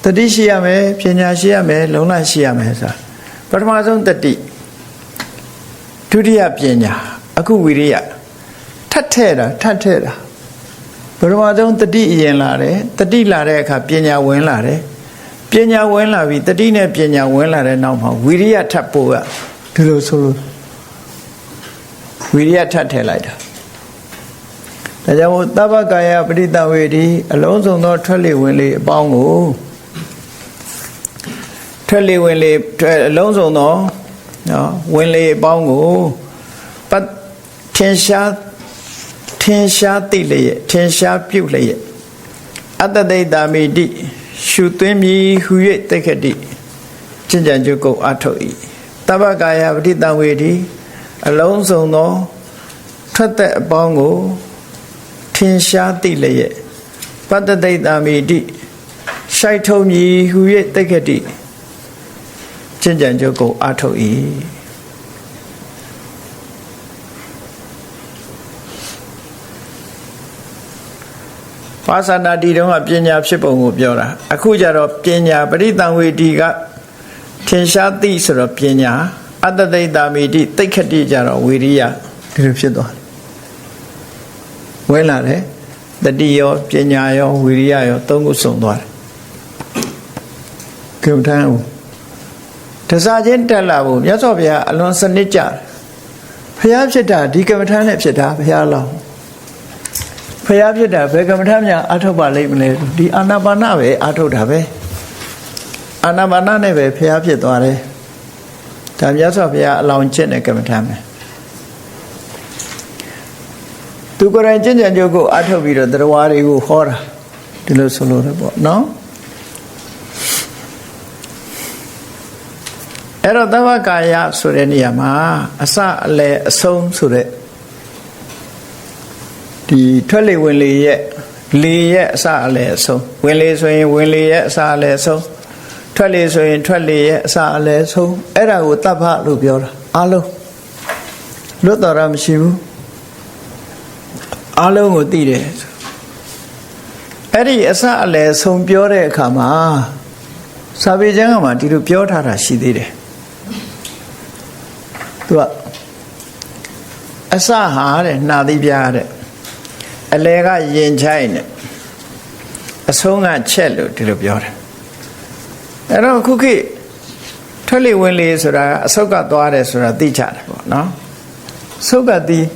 တတိရှိရမယ်ပညာရှိရမယ်လုံလရှိရမယ်ဆိုတာပထမဆုံးတတိဒုတိယပညာအခုဝီရိယထပ်ထဲတာပထမဆုံးတတိအရင်လာတယ်တတိလာတဲ့အခါပညာဝင်လာတယ်ပညာဝင်လာပြီတတိနဲ့ပညာဝင်လာတဲ့နောက်မှာဝီရိယထပ်ပို့ရဒီလိုဆိုလို့ဝီရိယထပ်ထည့်လိုက်တာဒါကြောင့်တပ္ပကာယပဋိသင်္ဝေဒီအလုံးစုံသောထွက်လေဝင်လေအပေါင်းကိုထွက်လေဝင်လေအလုံးစုံသောဝင်လေအပေါင်းကိုထင်ရှားသိလျက်ထင်ရှားပြုလျက်အတ္တသိတ္တာမိတိရှုသွင်းမည်ဟူ၍တိက္ခတိကျင့်ကြံကြုတ်ကုတ်အထုတ်၏တပ္ပကာယပဋိသင်္ဝေဒီအလုံးစုံသောထွက်တဲ့အပေါင်းကိုထင်ရှားသိလျက်ပတ္တသိတ္တာမိတိရှိုက်ထုံမည်ဟူ၍တိက္ခတိကျင့်ကြံကြုတ်ကုတ်အထုတ်၏ပါဠနာတီတုန်းကပညာဖြစ်ပုံကိုပြောတာအခုကျတော့ပညာပဋိသင်္ဝေဒီကထင်ရှားသိဆိုတော့ပညာအတ္တသိတ္တာမိတိတိက္ခတိကြတော့ဝီရိယဒီလိုဖြစ်သွားတယ်ဝဲလာတယ်တတိယောပညာယောဝီရိယယောသုံးခုစုံသွားတယ်ကမ္မထာကိုတစားချင်းတက်လာဖို့မြတ်စွာဘုရားအလွန်စနစ်ကြတယ်ဘုရားဖြစ်တာဒီကမ္မထာနဲ့ဖြစ်တာဘုရားလောင်းဘုရားဖြစ်တာဘယ်ကမ္မထာများအထုတ်ပါလိမ့်မလဲဒီအာနာပါနပဲအထုတ်တာပဲအာနာပါနနဲ့ပဲဘုရားဖြစ်သွားတယ်ဒါမြတ်စွာဘုရားအလောင်းကျင့်တဲ့ကမ္မထာပဲတ သူကိုယ်တိုင်ကျင့်ကြံကြိုးကိုအထုတ်ပြီးတော့တရားတွေကိုဟောတာဒီလိုဆိုလို့ရပေါ့နော်အဲ့တော့သဗ္ဗကာယဆိုတဲ့နေရာမှာအစအလယ်အဆုံးဆိုတဲ့ဒီထွက်လေဝင်လေရဲ့လေရဲ့အစအလယ်အဆုံးဝင်လေဆိုရင်ဝင်လေရဲ့အစအလယ်အဆုံးထွက်လေဆိုရင်ထွက်လေရဲ့အစအလယ်အဆုံးအဲ့ဒါကိုသဗ္ဗလို့ပြောတာအလုံးလွတ်တော်တာမရှိဘူးအလုံးကိုသိတယ်အဲ့ဒီအစအလယ်အဆုံးပြောတဲ့အခါမှာစာပေကျမ်းကမှဒီလိုပြောထားတာရှိသေးတယ်သူကအစဟာတဲ့နှာသီးပြားတဲ့အလယ်ကရင်ချိုင်းနဲ့အဆုံးကချက်လို့ဒီလိုပြောတယ်အဲ့တော့ခုခေတ်ထွက်လေဝင်လေဆိုတာအဆုတ်ကသွားတယ်ဆိုတာသိကြတယ်ပေါ့နော်ဆုတ်ကတီး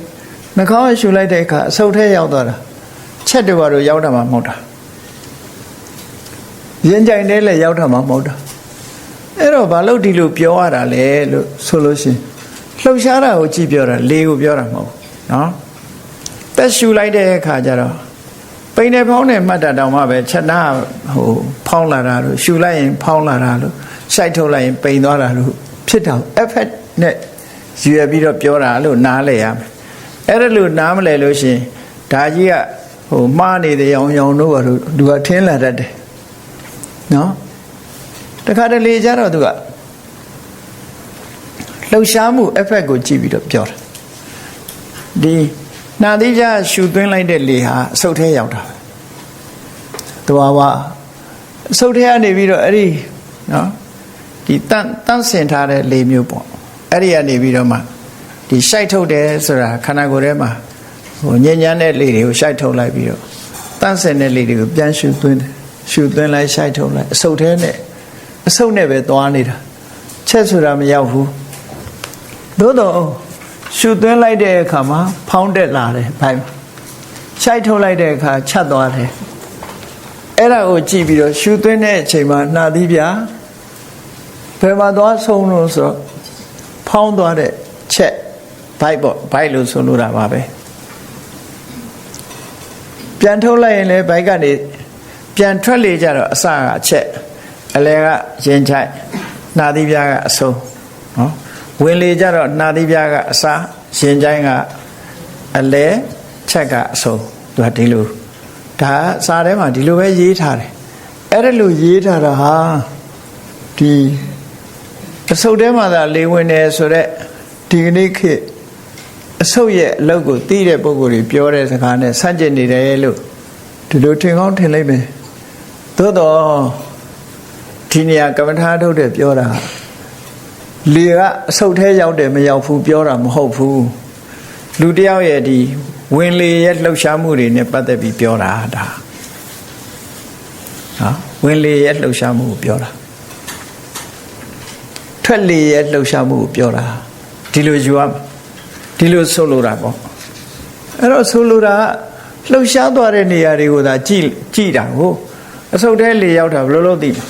နှာခေါင်းရှူလိုက်တဲ့အခါအဆုတ်ထဲရောက်သွားတာချက်တွေဘာလို့ရောက်တာမှမဟုတ်တာရင်ကြိုင်တဲ့လည်းရောက်တာမှမဟုတ်တာအဲ့တော့ဘာလို့ဒီလိုပြောရတာလဲလို့ဆိုလို့ရှိရင်လှုပ်ရှားတာကိုကြည့်ပြောတာလေကိုပြောတာမဟုတ်ဘူးနော်တက်ရှူလိုက်တဲ့အခါကျတော့ပိန်နဲ့ဖောင်းနဲ့မှတ်တာတောင်မှပဲချက်နာဖောင်းလာတာလို့ရှူလိုက်ရင်ဖောင်းလာတာလို့ရှိုက်ထုတ်လိုက်ရင်ပိန်သွားတာလို့ဖြစ်တာ effect နဲ့ရွယ်ပြီးတော့ပြောတာလို့နားလည်ရမယ်အဲ့ဒါလို့နားမလည်လို့ရှိရင်ဒါကြီးကမှားနေတဲ့ရောင်ရောင်တို့ကလို့သူကထင်းလာတတ်တယ်နော်တခါတလေကျတော့သူကလှုပ်ရှားမှု effect ကိုကြည့်ပြီးတော့ပြောတာဒီနှာသီးပြားရှူသွင်းလိုက်တဲ့လေဟာအဆုတ်ထဲရောက်တာတဘာဝအဆုတ်ထဲကနေပြီးတော့အဲ့ဒီနော်ဒီတန့်စင်ထားတဲ့လေမျိုးပေါ့အဲ့ဒီကနေပြီးတော့မှဒီရှိုက်ထုတ်တယ်ဆိုတာခန္ဓာကိုယ်ထဲမှာညဉ့်ညမ်းတဲ့လေတွေကိုရှိုက်ထုတ်လိုက်ပြီးတော့တန့်စင်တဲ့လေတွေကိုပြန်ရှူသွင်းတယ်ရှူသွင်းလိုက်ရှိုက်ထုတ်လိုက်အဆုတ်ထဲနဲ့အဆုတ်နဲ့ပဲသွားနေတာချက်ဆိုတာမရောက်ဘူးသို့တော့ရှူသွင်းလိုက်တဲ့အခါမှာဖောင်းတက်လာတယ်ဘိုင်းရှိုက်ထုတ်လိုက်တဲ့အခါချက်သွားတယ်အဲ့ဒါကိုကြည့်ပြီးတော့ရှူသွင်းတဲ့အချိန်မှာနှာသီးပြားဘယ်မှာသွားဆုံးလို့ဆိုတော့ဖောင်းသွားတဲ့ချက်ဘိုက်ပေါ့ဘိုက်လို့ဆိုလိုတာပါပဲပြန်ထုတ်လိုက်ရင်လည်းဘိုက်ကနေပြန်ထွက်လေကြတော့အစကအချက်အလယ်ကရင်ချိုက်နှာသီးပြားကအဆုံးနော်ဝင်လေကြတော့နှာသီးပြားကအစရင်ချိုင်းကအလယ်ချက်ကအဆုံးသူကဒီလိုဒါစာထဲမှာဒီလိုပဲရေးထားတယ်အဲ့ဒါလိုရေးထားတာဟာဒီအဆုတ်ထဲမှာသာလေဝင်နေဆိုတော့ဒီကနေ့ခေတ်အဆုတ်ရဲ့အလုပ်ကိုသိတဲ့ပုဂ္ဂိုလ်တွေပြောတဲ့စကားနဲ့ဆန့်ကျင်နေတယ်လို့ဒီလိုထင်ကောင်းထင်လိုက်မယ်သို့တော့ဒီနေရာကမ္မထာထုတ်တဲ့ပြောတာလေကအဆုတ်ထဲရောက်တယ်မရောက်ဘူးပြောတာမဟုတ်ဘူးလူတယောက်ရဲ့ဒီဝင်လေရဲ့လှုပ်ရှားမှုတွေနဲ့ပတ်သက်ပြီးပြောတာဒါနော်ဝင်လေရဲ့လှုပ်ရှားမှုကိုပြောတာထွက်လေရဲ့လှုပ်ရှားမှုကိုပြောတာဒီလိုယူရဒီလိုဆိုလိုတာပေါ့အဲ့တော့ဆိုလိုတာလှုပ်ရှားသွားတဲ့နေရာတွေကိုသာကြည့်တာကိုအဆုတ်ထဲလေရောက်တာဘယ်လိုလုပ်သိမှာ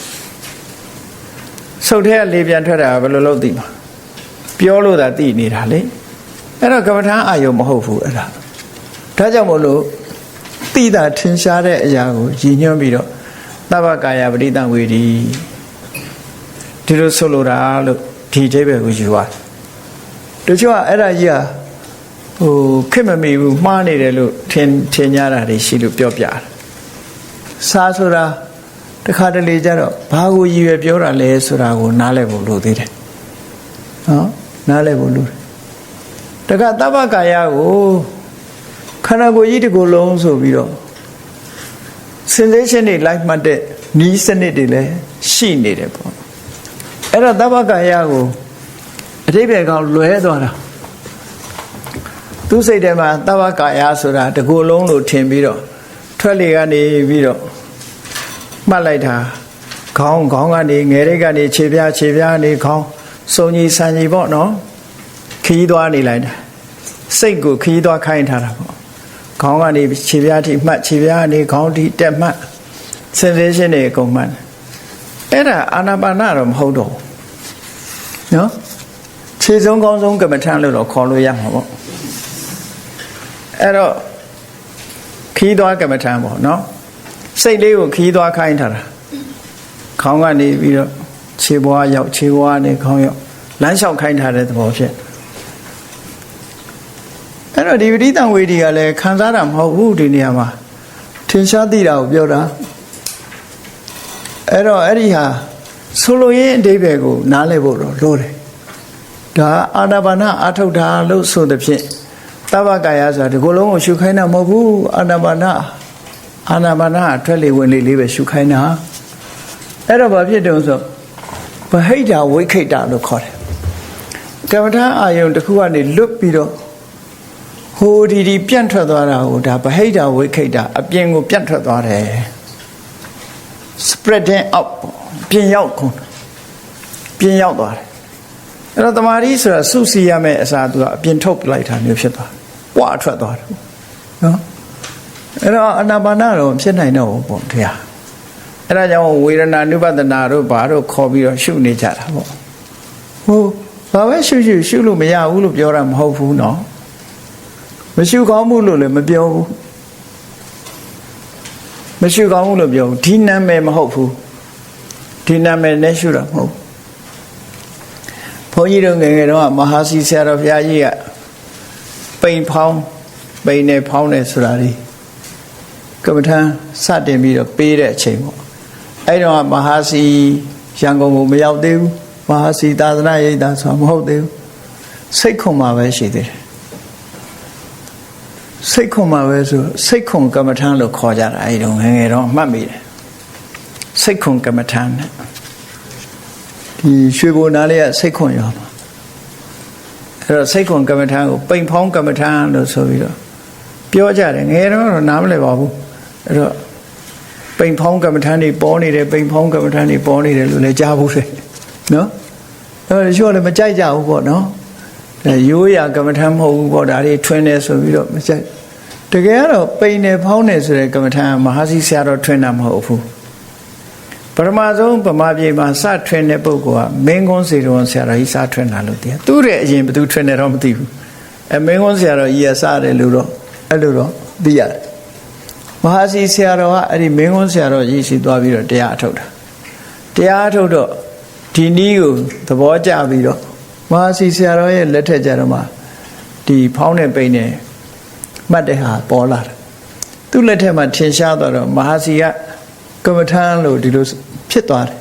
ဆုတ်ထဲကလေပြန်ထွက်တာဘယ်လိုလုပ်သိမှာပြောလို့သာသိနေတာလေအဲ့တော့ကမ္မထာအာယုံမဟုတ်ဘူးအဲ့ဒါဒါကြောင့်မို့လို့သိတာထင်ရှားတဲ့အရာကိုရည်ညွှန်းပြီးတော့သဗ္ဗကာယပရိသဝေဒီဒီလိုဆိုလိုတာလို့ဒီအဓိပ္ပာယ်ကိုယူရတယ်တချို့ကအဲ့ဒါကြီးဟာခက်မမီဘူးမှားနေတယ်လို့ထင်ကြတာတွေရှိလို့ပြောပြတယ်စာဆိုတာတခါတလေကျတော့ဘာကိုရည်ရွယ်ပြောတာလဲဆိုတာကိုနားလည်ဖို့လိုသေးတယ်နော်နားလည်ဖို့လိုတယ်တခါသဗ္ဗကာယကိုခန္ဓာကိုယ်ကြီးတစ်ခုလုံးဆိုပြီးတော့ sensation တွေလိုက်မှတ်တဲ့နီးစနစ်တွေလည်းရှိနေတယ်ပေါ့အဲ့တော့သဗ္ဗကာယကိုအဓိပ္ပာယ်ကောင်လွဲသွားတာသူစိတ်ထဲမှာသဗ္ဗကာယဆိုတာတစ်ခုလုံးလို့ထင်ပြီးတော့ထွက်လေကနေပြီးတော့မှတ်လိုက်တာခေါင်းကနေငယ်ရိတ်ကနေခြေပြားကနေခေါင်းစုံကြီးဆန်ကြီးပေါ့နော်ခီးသွားနေလိုက်တာစိတ်ကိုခီးသွားခိုင်းထားတာပေါ့ခေါင်းကနေခြေပြားထိမှတ်ခြေပြားကနေခေါင်းထိတက်မှတ် sensation တွေအကုန်မှတ်အဲ့ဒါအာနာပါနတော့မဟုတ်တော့နော်ခြေဆုံးကောင်းဆုံးကမ္မထမ်းလို့တော့ခေါ်လို့ရမှာပေါ့အဲ့တော့ ခီးသွားကမ္မထံပေါ့နော်စိတ်လေးကိုခီးသွားခိုင်းထားတာခေါင်းကနေပြီးတော့ခြေဘွားရောက်ခြေဘွားနဲ့ခေါင်းရောက်လမ်းလျှောက်ခိုင်းထားတဲ့သဘောဖြစ်အဲ့တော့ဒီပဋိသင်္ဝေဒီကလည်းခံစားတာမဟုတ်ဘူးဒီနေရာမှာထင်ရှားသိတာကိုပြောတာအဲ့တော့အဲ့ဒီဟာဆိုလိုရင်းအဓိပ္ပာယ်ကိုနားလည်ဖို့တော့လိုတယ်ဒါအာနာပါနအထုတ်တာလို့ဆိုသဖြင့်သဗ္ဗကာယဆိုတာဒီကိုယ်လုံးကိုရှုခိုင်းတာမဟုတ်ဘူးအာနာပါနအထွက်လေဝင်လေလေးပဲရှုခိုင်းတာအဲ့တော့ဘာဖြစ်တုံးဆိုဗဟိတဝိခိတလို့ခေါ်တယ်ကမ္မထာအာယုံတစ်ခုကနေလွတ်ပြီးတော့ဟိုဒီပြန့်ထွက်သွားတာကိုဒါဗဟိတဝိခိတအပြင်ကိုပြန့်ထွက်သွားတယ် spreading out ပြင်ရောက်ကုန်ပြင်ရောက်သွားတယ်အဲ့တော့တမာရီဆိုတာစုစည်းရမယ့်အစားသူကအပြင်ထုတ်လိုက်တာမျိုးဖြစ်သွားပွားထွက်သွားတယ်နော်အဲ့တော့အာနာပါနတော့ဖြစ်နိုင်တော့ဘူးပေါ့တရားအဲ့ဒါကြောင့်ဝေဒနာနုပဒနာတို့ဘာတို့ခေါ်ပြီးတော့ရှုနေကြတာပေါ့ဟိုဘာပဲရှုလို့မရဘူးလို့ပြောတာမဟုတ်ဘူးနော်မရှုကောင်းမှုလို့လည်းမပြောဘူးမရှုကောင်းဘူးလို့ပြောဘူးဒီနာမည်မဟုတ်ဘူးဒီနာမည်နဲ့ရှုတာမဟုတ်ဘုန်းကြီးတို့ငယ်ငယ်တော့မဟာစီဆရာတော်ဘုရားကြီးကပိန်ဖောင်းပိန်နဲ့ဖောင်းတယ်ဆိုတာဒီကမ္မထံစတင်ပြီးတော့ပေးတဲ့အချိန်ပေါ့အဲ့တော့မဟာစီရန်ကုန်ကိုမရောက်သေးဘူးမဟာစီသာသနာ့ရိပ်သာဆိုတာမဟုတ်သေးဘူးစိတ်ခွန်မှာပဲရှိသေးတယ်စိတ်ခွန်မှာပဲဆိုစိတ်ခွန်ကမ္မထံလို့ခေါ်ကြတာအဲ့တော့ငယ်ငယ်တော့မှတ်မိတယ်စိတ်ခွန်ကမ္မထံနဲ့ဒီရွှေဘိုနားလေးကစိတ်ခွန်ရောမှာအဲ့တော့စိတ်ခွန်ကမ္မထံကိုပိန်ဖောင်းကမ္မထံလို့ဆိုပြီးတော့ပြောကြတယ်ငယ်တော့နားမလည်ပါဘူးအဲ့တော့ပိန်ဖောင်းကမ္မထံတွေပေါ်နေတယ်ပိန်ဖောင်းကမ္မထံတွေပေါ်နေတယ်လို့လည်းကြားဘူးတယ်နော်အဲ့တော့ချို့လည်းမကြိုက်ကြဘူးပေါ့နော်ရိုးရာကမ္မထံမဟုတ်ဘူးပေါ့ဒါတွေထွင်းနေဆိုပြီးတော့မကြိုက်တကယ်ကတော့ပိန်နေဖောင်းနေဆိုတဲ့ကမ္မထံမဟာစီဆရာတော်ထွင်းတာမဟုတ်ဘူးပထမဆုံးဗမာပြည်မှာစထွင်းတဲ့ပုဂ္ဂိုလ်ကမင်းကွန်းစီတော်ဆရာတော်ကြီးစထွင်းတာလို့တရားသူ့ရဲ့အရင်ဘသူထွင်းတယ်တော့မသိဘူးမင်းကွန်းဆရာတော်ကြီးကစတယ်လို့တော့အဲ့လိုတော့သိရတယ်မဟာစီဆရာတော်ကအဲ့ဒီမင်းကွန်းဆရာတော်ကြီးရှိသွားပြီးတော့တရားအထုတ်တာတရားအထုတ်တော့ဒီနည်းကိုသဘောကျပြီးတော့မဟာစီဆရာတော်ရဲ့လက်ထက်ကျတော့မှဒီဖောင်းတဲ့ပိန်နဲ့မှတ်တဲ့ဟာပေါ်လာတယ်သူ့လက်ထက်မှာထင်ရှားသွားတော့မဟာစီကကမ္မထံလို့ဒီလိုဖြစ်သွားတယ်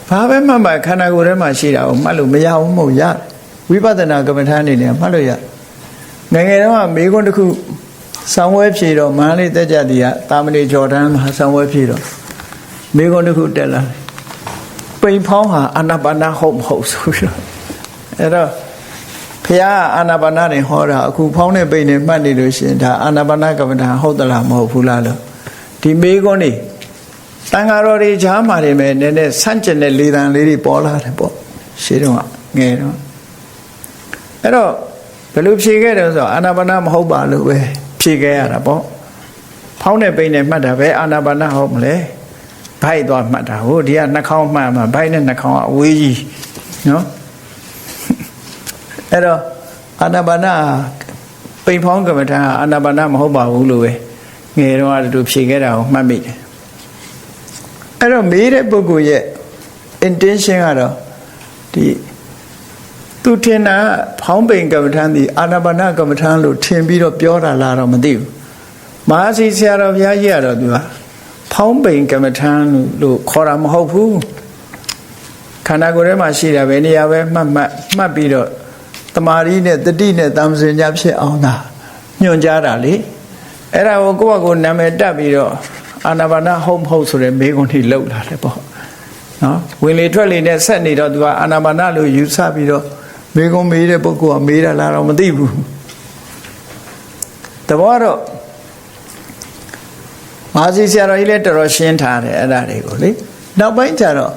ဘာပဲမှမခန္ဓာကိုယ်ထဲမှာရှိတာကိုမှတ်လို့မရဘူးမဟုတ်ရတယ်ဝိပဿနာကမ္မထံအနေနဲ့မှတ်လို့ရငယ်ငယ်တုန်းကမေခွန်းတစ်ခုဆောင်းဝဲဖြေတော့မန္တလေးတက်ကြသည်ကတာမဏေဂျော်ဒန်မှာဆောင်းဝဲဖြေတော့မေခွန်းတစ်ခုတက်လာပိန်ဖောင်းဟာအာနာပါနဟုတ်မဟုတ်ဆိုပြီးတော့အဲ့တော့ဘုရားအာနာပါနနဲ့ဟောတာအခုဖောင်းတဲ့ပိန်နဲ့မှတ်နေလို့ရှိရင်ဒါအာနာပါနကမ္မဋ္ဌာန်းဟုတ်သလားမဟုတ်ဘူးလားလို့ဒီမေခွန်းနေတန်ဃာတော်တွေကြားမှာနေမယ်နည်းနည်းဆန့်ကျင်တဲ့လေသံလေးတွေပေါ်လာတယ်ပေါ့ရှင်းတော့ငယ်တော့အဲ့တော့ဘယ်လိုဖြေခဲ့တယ်ဆိုတော့အာနာပါနမဟုတ်ပါလို့ပဲဖြေခဲ့ရတာပေါ့ဖောင်းတဲ့ပိန်နဲ့မှတ်တာပဲအာနာပါနဟုတ်မလဲဘိုက်သွားမှတ်တာဟိုဒီကနှာခေါင်းမှတ်မှာဘိုက်နဲ့နှာခေါင်းအဝေးကြီးနော်အဲ့တော့အာနာပါနပိန်ဖောင်းကမ္မဋ္ဌာန်းအာနာပါနမဟုတ်ပါဘူးလို့ပဲငယ်တော့တူဖြေခဲ့တာကိုမှတ်မိတယ်အဲ့တော့မေးတဲ့ပုဂ္ဂိုလ်ရဲ့ intention ကတော့ဒီသူထင်တာဖောင်းပိန်ကမ္မဋ္ဌာန်းဒီအာနာပါနကမ္မဋ္ဌာန်းလို့ထင်ပြီးတော့ပြောတာလားတော့မသိဘူးမဟာစီဆရာတော်ဘုရားကြီးကတော့သူကဖောင်းပိန်ကမ္မဋ္ဌာန်းလို့ခေါ်တာမဟုတ်ဘူးခန္ဓာကိုယ်ထဲမှာရှိတာပဲနေရာပဲမှတ်ပြီးတော့တမာရီနဲ့တတိနဲ့တမ္ပစင်ကြဖြစ်အောင်သာညွှန်ကြားတာလေအဲ့ဒါကိုကိုယ့်ဘကိုနာမည်တက်ပြီးတော့အာနာပါနဟုတ်မဟုတ်ဆိုတဲ့မေးခွန်းထိလောက်လာတယ်ပေါ့နော်ဝင်လေထွက်လေနဲ့ဆက်နေတော့သူကအာနာပါနလို့ယူဆပြီးတော့မေးခွန်းမေးတဲ့ပုဂ္ဂိုလ်ကမေးတာလားတော့မသိဘူးတဘောတော့မဟာစီဆရာတော်ကြီးလည်းတော်တော်ရှင်းထားတယ်အဲ့ဒါတွေကိုလေနောက်ပိုင်းကျတော့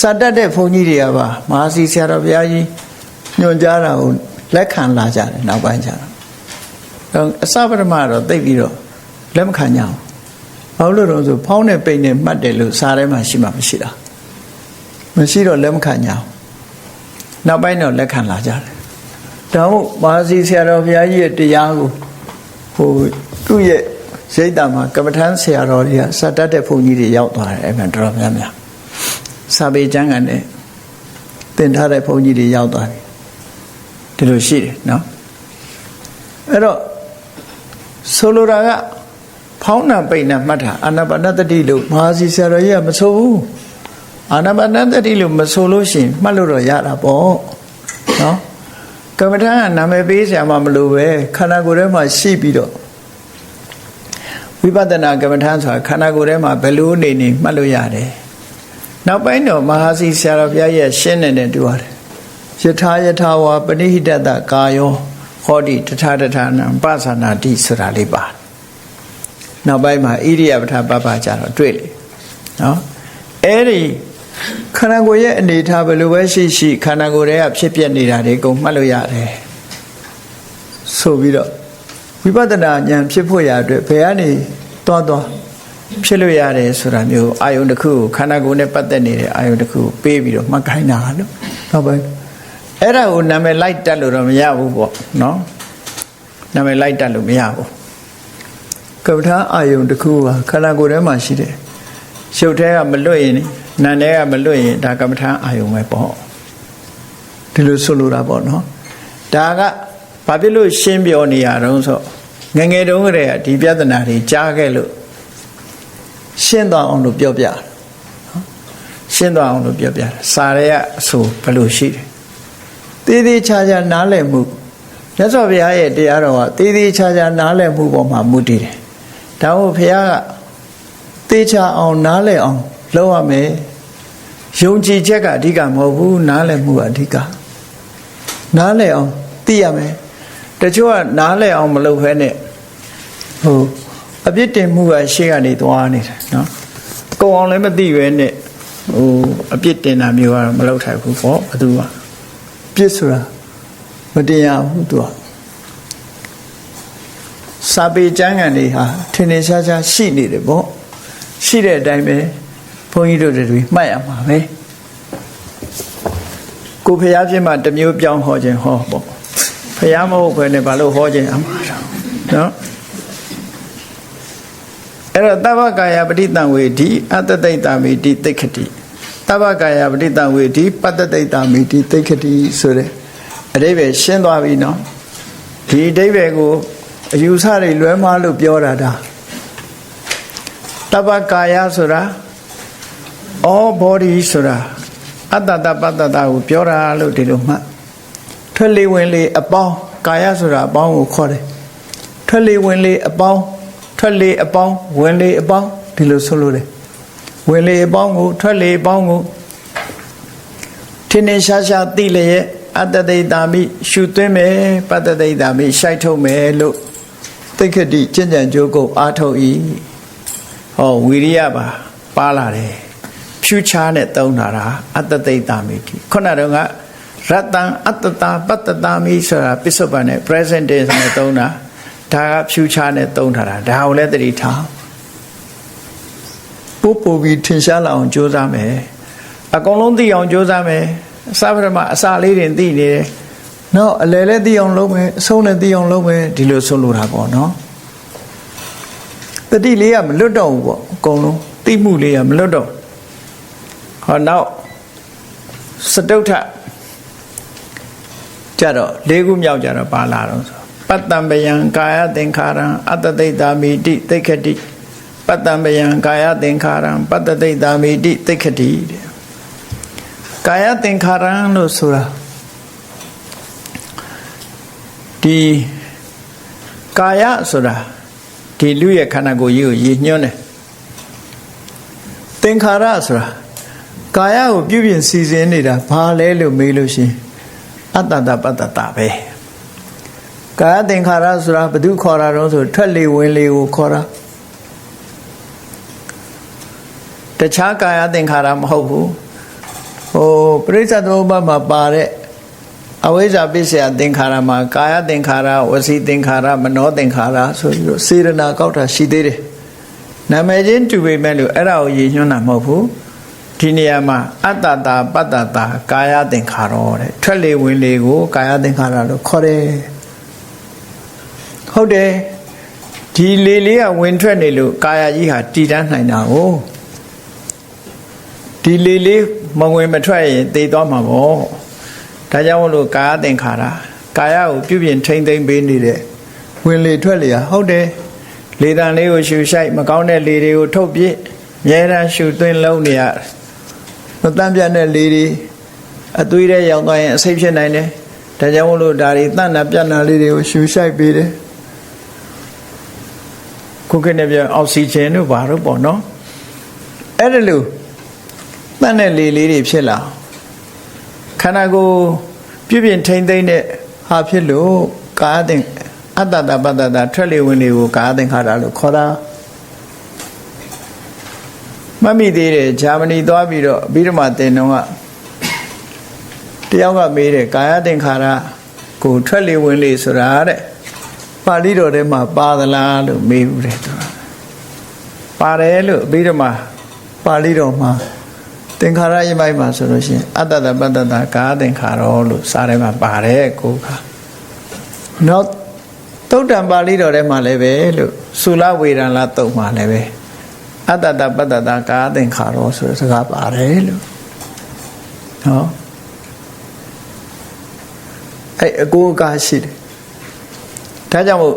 စတတ်တဲ့ဘုန်းကြီးတွေကပါမဟာစီဆရာတော်ဘုရားကြီးညွှန်ကြားတာကိုလက်ခံလာကြတယ်နောက်ပိုင်းကျတော့အစပထမတော့သိပြီးတော့လက်မခံကြဘူးဘာလို့လဲဆိုဖောင်းတဲ့ပိန်နဲ့မှတ်တယ်လို့စားထဲမှာရှိမှမရှိတာမရှိတော့လက်မခံကြဘူးနောက်ပိုင်းတော့လက်ခံလာကြတယ် ဒါမို့မဟာစီဆရာတော်ဘုရားကြီးရဲ့တရားကိုသူ့ရဲ့ရိတ်တာမှာကမ္မထမ်းဆရာတော်တွေကစတတ်တဲ့ဘုန်းကြီးတွေရောက်သွားတယ်အဲ့မှာတော်တော်များများစာပေကျမ်းဂန်နဲ့သင်ထားတဲ့ဘုန်းကြီးတွေရောက်သွားတယ်ဒီလိုရှိတယ်နော်အဲ့တော့ဆိုလိုတာကဖောင်းနာပိန်နာမှတ်တာအာနာပါနသတိလို့မဟာစီဆရာတော်ကြီးကမဆိုဘူးအာနာပါနသတိလို့မဆိုလို့ရှိရင်မှတ်လို့တော့ရတာပေါ့နော်ကမ္မထမ်းကနာမည်ပေးဆရာမမလို့ပဲခန္ဓာကိုယ်ထဲမှာရှိပြီးတော့ဝိပဿနာကမ္မထမ်းဆိုတာခန္ဓာကိုယ်ထဲမှာဘယ်လိုနေမှတ်လို့ရတယ်နောက်ပိုင်းတော့မဟာစီဆရာတော်ဘုရားရဲ့ရှင်းနေတဲ့တူရတယ်ယထာယထာဝါပဏိဟိတတကာယောဟောတိတထာတထာနံပသနာတိဆိုတာလေးပါနောက်ပိုင်းမှာဣရိယပထပပကြတော့တွေ့လေနော်အဲ့ဒီခန္ဓာကိုယ်ရဲ့အနေထားဘယ်လိုပဲရှိခန္ဓာကိုယ်ရဲ့ဖြစ်ပျက်နေတာတွေကုန်မှတ်လို့ရတယ်ဆိုပြီးတော့ဝိပဿနာဉာဏ်ဖြစ်ဖို့ရအတွက်ဘယ်ကနေသွားဖြစ်လို့ရတယ်ဆိုတာမျိုးအာယုန်တစ်ခုခန္ဓာကိုယ်နဲ့ပတ်သက်နေတဲ့အာယုန်တစ်ခုပေးပြီးတော့မှတ်ခိုင်းတာလို့နောက်ပိုင်းအဲ့ဒါကိုနာမည်လိုက်တက်လို့တော့မရဘူးပေါ့နော်နာမည်လိုက်တက်လို့မရဘူးကပ္ပထာအာယုန်တစ်ခုဟာခန္ဓာကိုယ်ထဲမှာရှိတယ်ရုပ်ထဲကမလွတ်ရင်နာမ်ထဲကမလွတ်ရင်ဒါကပ္ပထာအာယုန်ပဲပေါ့ဒီလိုဆိုလိုတာပေါ့နော်ဒါကဘာဖြစ်လို့ရှင်းပြောနေရတော့ဆိုငငယ်တုန်းကတည်းကဒီပြဿနာတွေကြားခဲ့လို့ရှင်းသွားအောင်လို့ပြောပြရှင်းသွားအောင်လို့ပြောပြစာရဲကအဆိုဘယ်လိုရှိတယ်သေးသေးချာချာနားလည်မှုမြတ်စွာဘုရားရဲ့တရားတော်ကသေးသေးချာချာနားလည်မှုပေါ်မှာမူတည်တယ်ဒါမို့ဘုရားကသေချာအောင်နားလည်အောင်လုပ်ရမယ်ယုံကြည်ချက်ကအဓိကမဟုတ်ဘူးနားလည်မှုကအဓိကနားလည်အောင်သိရမယ်တချို့ကနားလည်အောင်မလုပ်ဘဲနဲ့အပြစ်တင်မှုကရှေ့ကနေသွားနေတယ်နော်ကုံအောင်လည်းမသိပဲနဲ့အပြစ်တင်တာမျိုးကတော့မလုပ်ထိုက်ဘူးပေါ့ဘသူကပြစ်ဆိုတာမတရားဘူးသူကစာပေကျမ်းဂန်တွေဟာထင်ထင်ရှားရှားရှိနေတယ်ပေါ့ရှိတဲ့အတိုင်းပဲဘုန်းကြီးတို့တွေမှတ်ရမှာပဲကိုဖျားဖြစ်မှတစ်မျိုးပြောင်းဟောခြင်းဟောပေါ့ဖျားမဟုတ်ဘဲနဲ့ဘာလို့ဟောခြင်းအမှားတော့နော်အဲ့တော့တဗ္ဗကာယပဋိတံဝေဒီအတ္တတိတမိတိသိက္ခတိတဗ္ဗကာယပဋိတံဝေဒီပတ္တတိတမိတိသိက္ခတိဆိုတဲ့အဓိပ္ပာယ်ရှင်းသွားပြီနော်ဒီအဓိပ္ပာယ်ကိုအယူဆတွေလွဲမှားလို့ပြောတာဒါတဗ္ဗကာယဆိုတာ all body ဆိုတာအတ္တတပတ္တတာကိုပြောတာလို့ဒီလိုမှတ်ထွက်လေဝင်လေအပေါင်းကာယဆိုတာအပေါင်းကိုခေါ်တယ်ထွက်လေဝင်လေအပေါင်းထွက်လေအပေါင်းဝင်လေအပေါင်းဒီလိုဆိုလို့တယ်ဝင်လေအပေါင်းကိုထွက်လေအပေါင်းကိုထင်းထင်းရှားရှားသိလျက်အတ္တတိတာမိရှုသွင်းမယ်ပတ္တတိတာမိရှိုက်ထုတ်မယ်လို့သိက္ခတိကျင့်ကြံကြိုးကုပ်အားထုတ်၏ဟောဝီရိယပါလာတယ်ဖြူချားနဲ့သုံးတာအတ္တတိတာမိတိခုနကတော့ကရတ္တံအတ္တတာပတ္တတာမိဆိုတာပစ္စုပန်နဲ့ present tense နဲ့သုံးတာဒါကဖြူချားနဲ့သုံးထားတာဒါကိုလည်းသတိထားပို့ပြီးထင်ရှားလာအောင်ကြိုးစားမယ်အကုန်လုံးသိအောင်ကြိုးစားမယ်အစပထမအစလေးတွေသိနေတယ်နောက်အလယ်လည်းသိအောင်လုပ်မယ်အဆုံးလည်းသိအောင်လုပ်မယ်ဒီလိုဆိုလိုတာပေါ့နော်တတိလေးကမလွတ်တော့ဘူးပေါ့အကုန်လုံးသိမှုလေးကမလွတ်တော့ဟောနောက်စတုထကြတော့၄ခုမြောက်ကြတော့ပါလာတော့ဆိုပတ္တံပယံကာယသင်္ခါရံအတ္တတိတာမိတိသိက္ခတိပတ္တံပယံကာယသင်္ခါရံပတ္တတိတာမိတိသိက္ခတိကာယသင်္ခါရံလို့ဆိုတာဒီကာယဆိုတာဒီလူရဲ့ခန္ဓာကိုယ်ကြီးကိုရည်ညွှန်းတယ်သင်္ခါရဆိုတာကာယကိုပြုပြင်စီစဉ်နေတာဘာလဲလို့မေးလို့ရှိရင်အတ္တတပတ္တတာပဲကာယသင်္ခါရဆိုတာဘယ်သူခေါ်တာတော့ဆိုထွက်လေဝင်လေကိုခေါ်တာတခြားကာယသင်္ခါရမဟုတ်ဘူးပရိစ္ဆေသမုပ္ပါဒ်မှာပါတဲ့အဝိဇ္ဇာပစ္စယသင်္ခါရမှာကာယသင်္ခါရဝစီသင်္ခါရမနောသင်္ခါရဆိုပြီးတော့စေရနာကောက်တာရှိသေးတယ်နာမည်ချင်းတူပေမဲ့လို့အဲ့ဒါကိုရည်ညွှန်းတာမဟုတ်ဘူး ဒီနေရာမှာအတ္တတာပတ္တတာကာယသင်္ခါရောတဲ့ထွက်လေဝင်လေကိုကာယသင်္ခါရလို့ခေါ်တယ်ဟုတ်တယ်ဒီလေလေးကဝင်ထွက်နေလို့ကာယကြီးဟာတည်တတ်နိုင်တာကိုဒီလေလေးမဝင်မထွက်ရင်သိသွားမှာပေါ့ဒါကြောင့်မလို့ကာယသင်္ခါရကာယကိုပြုပြင်ထိမ့်သိမ့်ပေးနေတဲ့ဝင်လေထွက်လေဟုတ်တယ်လေတံလေးကိုရှူရှိုက်မကောင်းတဲ့လေတွေကိုထုတ်ပြစ်မြဲတမ်းရှူသွင်းလုံးနေရမတန့်ပြတ်တဲ့လေတွေအသွေးထဲရောက်သွားရင်အဆိပ်ဖြစ်နိုင်တယ်ဒါကြောင့်မလို့ဒါတွေတန့်တာပြတ်တာလေးတွေကိုရှူရှိုက်ပေးတယ်ခုခေတ်နဲ့ပြောအောက်ဆီဂျင်တို့ဘာလို့ပေါ့နော်အဲ့ဒါလို့တန့်တဲ့လေလေးတွေဖြစ်လာခန္ဓာကိုယ်ပြုပြင်ထိမ့်သိမ့်တဲ့ဟာဖြစ်လို့ကာယသင်္အတ္တတပတ္တတာထွက်လေဝင်လေကိုကာယသင်္ခါရလို့ခေါ်တာမမိသေးတယ်ဂျာမနီသွားပြီးတော့ပြီးတော့မှတင်တော့ကတယောက်ကမေးတယ်ကာယသင်္ခါရကိုထွက်လေဝင်လေဆိုတာတဲ့ပါဠိတော်ထဲမှာပါသလားလို့မေးဘူးတယ်သူပါတယ်လို့ပြီးတော့မှပါဠိတော်မှာသင်္ခါရယမိုက်မှာဆိုလို့ရှိရင်အတ္တတပတ္တတာကာယသင်္ခါရောလို့စာထဲမှာပါတယ်ကိုခါနောက်သုတ္တံပါဠိတော်ထဲမှာလည်းပဲလို့သုလဝေဒနာတုတ်မှာလည်းပဲအတ္တတပတ္တတာကာယသင်္ခါရောဆိုတဲ့စကားပါတယ်လို့ဟောအဲ့အကိုအကားရှိတယ်ဒါကြောင့်မို့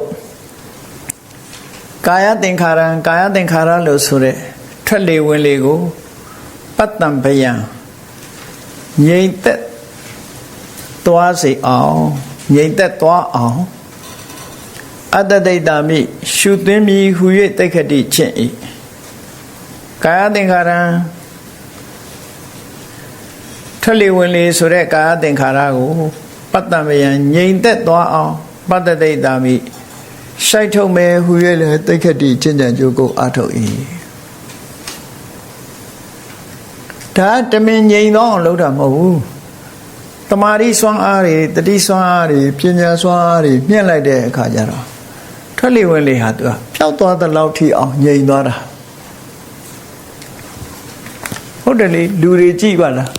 ကာယသင်္ခါရံကာယသင်္ခါရလို့ဆိုတဲ့ထွက်လေဝင်လေကိုပတ္တံဘယံငြိမ်သက်သွားစေအောင်ငြိမ်သက်သွားအောင်အတ္တဒိဋ္ဌာမိရှုသွင်းမိဟူ၍တိက္ခတိခြင်း၏ကာယသင်္ခါရံထွက်လေဝင်လေဆိုတဲ့ကာယသင်္ခါရကိုပတ္တံဘယံငြိမ်သက်သွားအောင်ပတ္တဒိဋ္ဌာမိရှိုက်ထုတ်မယ်ဟူ၍လည်းတိက္ခတိခြင်းကြံကြိုးကိုအထုတ်၏ဒါတမင်ငြိမ်သောအောင်လုပ်တာမဟုတ်ဘူးတမာရီစွမ်းအားတွေတတိစွမ်းအားတွေပညာစွမ်းအားတွေမြင့်လိုက်တဲ့အခါကျတော့ထွက်လေဝင်လေဟာသူကပျောက်သွားတဲ့လောက်ထိအောင်ငြိမ်သွားတာဟုတ်တယ်လေလူတွေကြည့်ပါလား